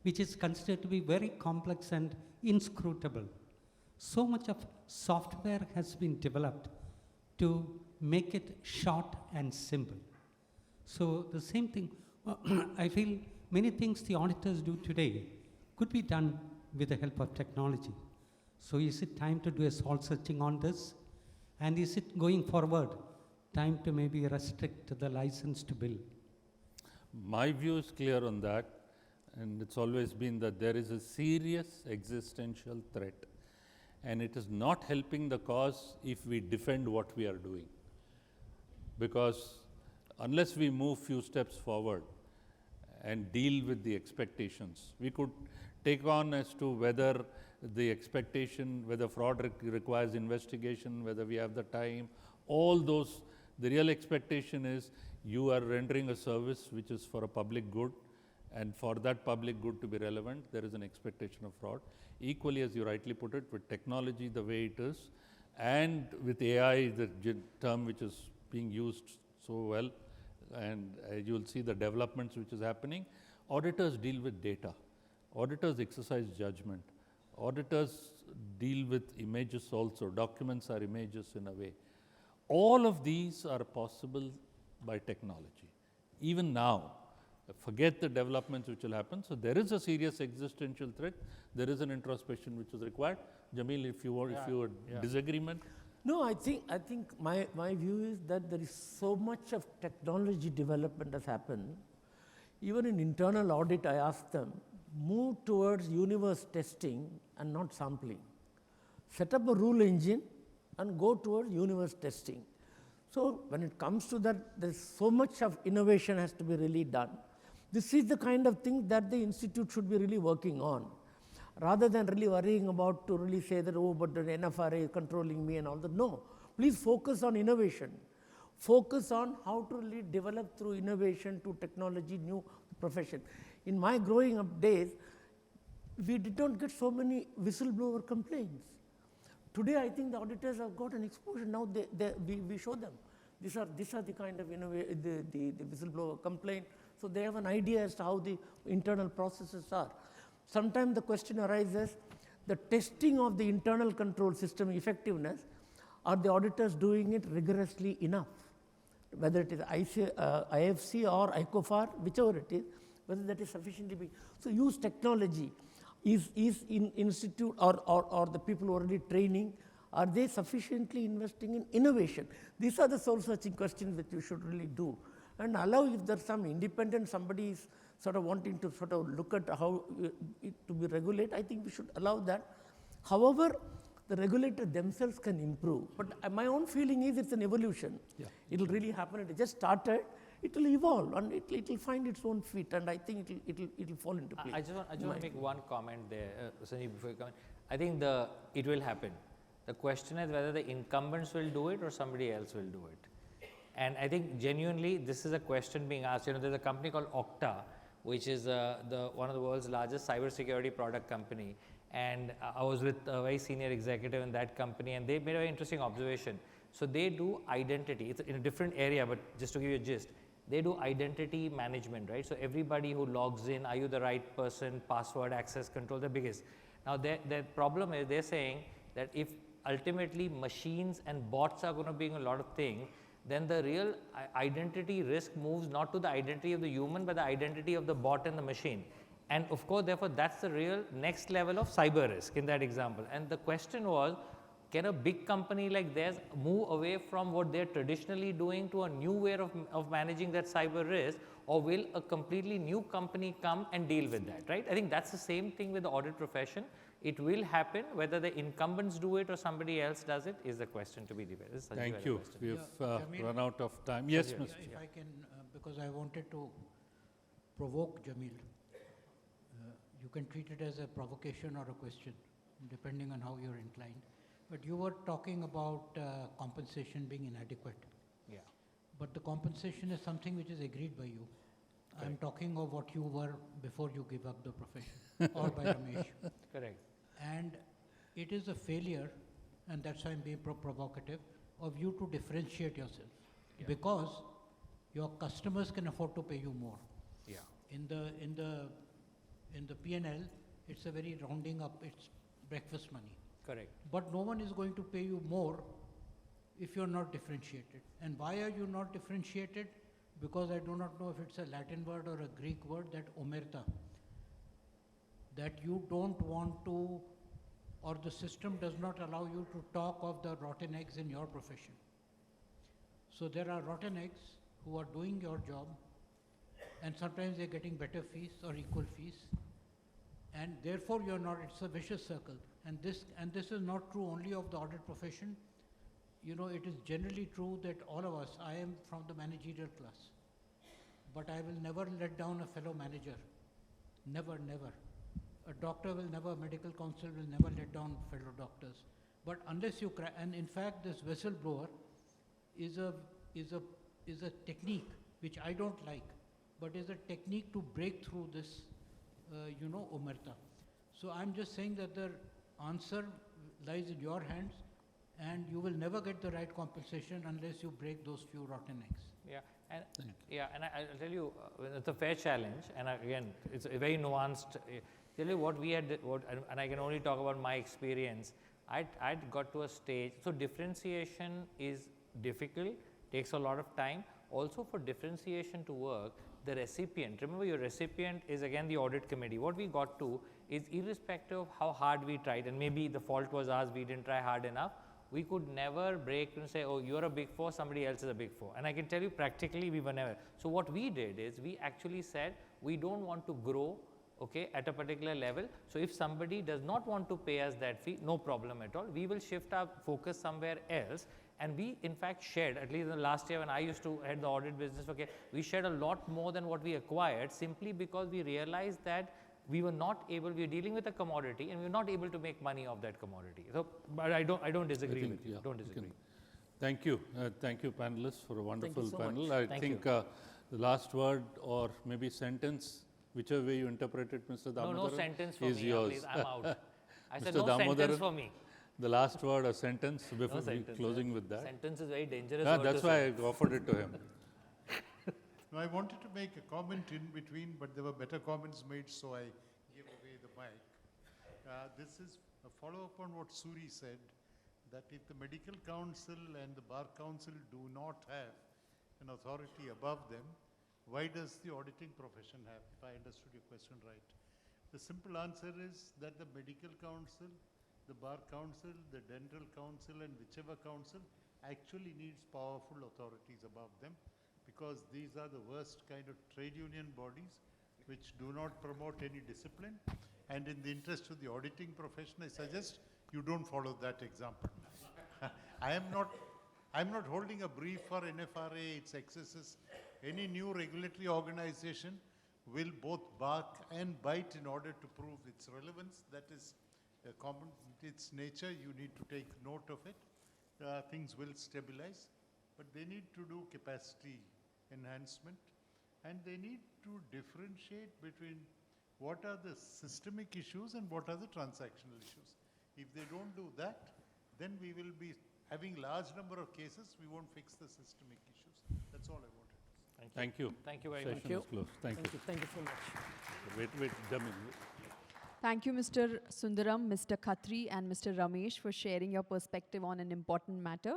I: which is considered to be very complex and inscrutable, so much of software has been developed to make it short and simple. So the same thing, I feel many things the auditors do today could be done with the help of technology. So is it time to do a soul searching on this? And is it going forward time to maybe restrict the license to bill?
B: My view is clear on that, and it's always been that there is a serious existential threat, and it is not helping the cause if we defend what we are doing. Because unless we move few steps forward and deal with the expectations, we could take on as to whether the expectation, whether fraud requires investigation, whether we have the time, all those. The real expectation is you are rendering a service which is for a public good, and for that public good to be relevant, there is an expectation of fraud. Equally, as you rightly put it, with technology the way it is, and with AI, the term which is being used so well, and you'll see the developments which is happening. Auditors deal with data. Auditors exercise judgment. Auditors deal with images also. Documents are images in a way. All of these are possible by technology. Even now, forget the developments which will happen. So there is a serious existential threat. There is an introspection which is required. Jamil, if you disagreement.
C: No, I think my view is that there is so much of technology development has happened. Even in internal audit, I asked them, move towards universe testing and not sampling. Set up a rule engine, and go towards universe testing. So when it comes to that, there's so much of innovation has to be really done. This is the kind of thing that the institute should be really working on, rather than really worrying about to really say that, oh, but the NFRA is controlling me and all that. No, please focus on innovation. Focus on how to really develop through innovation to technology, new profession. In my growing up days, we did not get so many whistleblower complaints. Today, I think the auditors have got an exposure. Now we show them. These are the kind of the whistleblower complaint. So they have an idea as to how the internal processes are. Sometimes the question arises, the testing of the internal control system effectiveness, are the auditors doing it rigorously enough? Whether it is IFC or ICOFAR, whichever it is, whether that is sufficiently big. So use technology. Is in institute or the people who are already training, are they sufficiently investing in innovation? These are the soul-searching questions that you should really do. And allow, if there's some independent, somebody is sort of wanting to sort of look at how it to be regulated, I think we should allow that. However, the regulator themselves can improve. But my own feeling is it's an evolution.
B: Yeah.
C: It will really happen. It just started. It will evolve and it will find its own feet, and I think it will fall into place.
D: I just want to make one comment there, Sanjeev, before you comment. I think it will happen. The question is whether the incumbents will do it or somebody else will do it. And I think genuinely this is a question being asked. You know, there's a company called Okta, which is one of the world's largest cybersecurity product company. And I was with a very senior executive in that company, and they made a very interesting observation. So they do identity. It's in a different area, but just to give you a gist. They do identity management, right? So everybody who logs in, are you the right person, password, access control, the biggest. Now their problem is they're saying that if ultimately machines and bots are going to be doing a lot of things, then the real identity risk moves not to the identity of the human, but the identity of the bot and the machine. And of course, therefore, that's the real next level of cyber risk in that example. And the question was, can a big company like theirs move away from what they're traditionally doing to a new way of managing that cyber risk, or will a completely new company come and deal with that, right? I think that's the same thing with the audit profession. It will happen. Whether the incumbents do it or somebody else does it is the question to be debated.
B: Thank you. We have run out of time. Yes, Mr.
J: If I can, because I wanted to provoke Jamil. You can treat it as a provocation or a question, depending on how you're inclined. But you were talking about compensation being inadequate.
D: Yeah.
J: But the compensation is something which is agreed by you. Correct. I'm talking of what you were before you give up the profession, or by Ramesh.
D: Correct.
J: And it is a failure, and that's why I'm being provocative, of you to differentiate yourself. Yeah. Because your customers can afford to pay you more.
D: Yeah.
J: In the P&L, it's a very rounding up, it's breakfast money.
D: Correct.
J: But no one is going to pay you more if you're not differentiated. And why are you not differentiated? Because I do not know if it's a Latin word or a Greek word, that omerta. That you don't want to, or the system does not allow you to talk of the rotten eggs in your profession. So there are rotten eggs who are doing your job, and sometimes they're getting better fees or equal fees. And therefore you're not, it's a vicious circle. And this is not true only of the audit profession. You know, it is generally true that all of us, I am from the managerial class, but I will never let down a fellow manager. Never, never. A doctor will never, medical counsel will never let down fellow doctors. But unless you crack, and in fact this whistleblower is a technique which I don't like, but is a technique to break through this, omerta. So I'm just saying that the answer lies in your hands, and you will never get the right compensation unless you break those few rotten eggs.
D: Yeah, and I'll tell you, it's a fair challenge, and again, it's a very nuanced. Tell you what we had, and I can only talk about my experience. I'd got to a stage. So differentiation is difficult, takes a lot of time. Also, for differentiation to work, the recipient. Remember, your recipient is again the audit committee. What we got to is, irrespective of how hard we tried, and maybe the fault was ours, we didn't try hard enough. We could never break and say, oh, you're a big four, somebody else is a big four. And I can tell you practically we were never. So what we did is we actually said, we don't want to grow okay, at a particular level. So if somebody does not want to pay us that fee, no problem at all. We will shift our focus somewhere else. And we in fact shared, at least in the last year when I used to head the audit business, okay, we shared a lot more than what we acquired, simply because we realized that we were not able, we were dealing with a commodity and we were not able to make money off that commodity. So, but I don't disagree
B: think,
D: with you,
B: yeah,
D: don't
B: we
D: disagree.
B: can- Thank you. Thank you, panelists, for a wonderful
C: so
B: panel.
C: much.
B: I
D: Thank
B: think the last word or maybe sentence, whichever way you interpret it, Mr.
D: No,
B: Damodaran,
D: no sentence for
B: is
D: me,
B: yours.
D: please, I'm out. I said
B: Mr.
D: no sentence
B: Damodaran,
D: for me.
B: The last word or sentence before
D: No sentence.
B: closing with that.
D: Sentence is very dangerous.
B: Yeah,
D: word
B: that's
D: to
B: why
D: say.
B: I offered it to him.
K: No, I wanted to make a comment in between, but there were better comments made, so I gave away the mic. This is a follow-up on what Suri said, that if the Medical Council and the Bar Council do not have an authority above them, why does the auditing profession have, if I understood your question right? The simple answer is that the Medical Council, the Bar Council, the Dental Council, and whichever council actually needs powerful authorities above them, because these are the worst kind of trade union bodies which do not promote any discipline. And in the interest of the auditing profession, I suggest you don't follow that example. I'm not holding a brief for NFRA, its excesses. Any new regulatory organization will both bark and bite in order to prove its relevance. That is common, its nature. You need to take note of it. Things will stabilize, but they need to do capacity enhancement, and they need to differentiate between what are the systemic issues and what are the transactional issues. If they don't do that, then we will be having large number of cases, we won't fix the systemic issues. That's all I wanted to say.
B: Thank you.
D: Thank you very
B: Session
D: much.
B: is closed. Thank you.
C: Thank you so much.
B: Wait, Jamil.
A: Thank you, Mr. Sundaram, Mr. Khatri, and Mr. Ramesh for sharing your perspective on an important matter.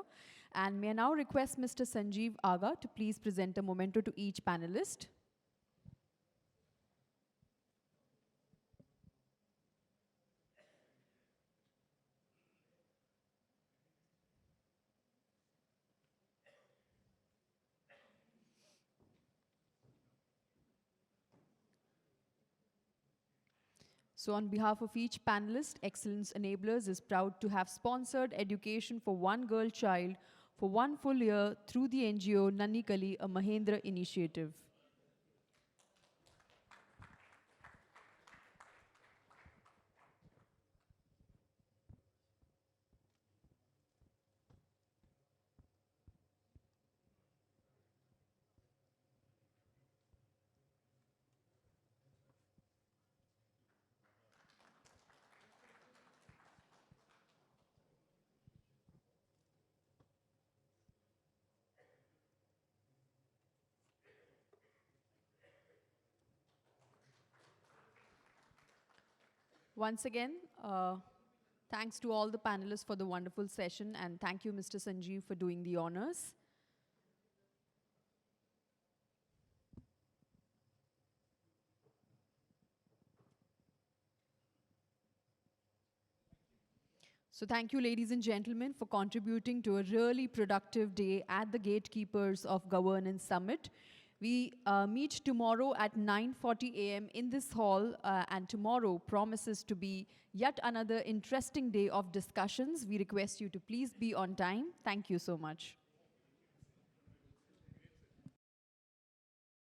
A: And may I now request Mr. Sanjeev Aga to please present a memento to each panelist. So on behalf of each panelist, Excellence Enablers is proud to have sponsored education for one girl child for 1 full year through the NGO Nannikali, a Mahendra initiative. Once again, thanks to all the panelists for the wonderful session, and thank you, Mr. Sanjeev, for doing the honors. So thank you, ladies and gentlemen, for contributing to a really productive day at the Gatekeepers of Governance Summit. We meet tomorrow at 9:40 a.m. in this hall, and tomorrow promises to be yet another interesting day of discussions. We request you to please be on time. Thank you so much.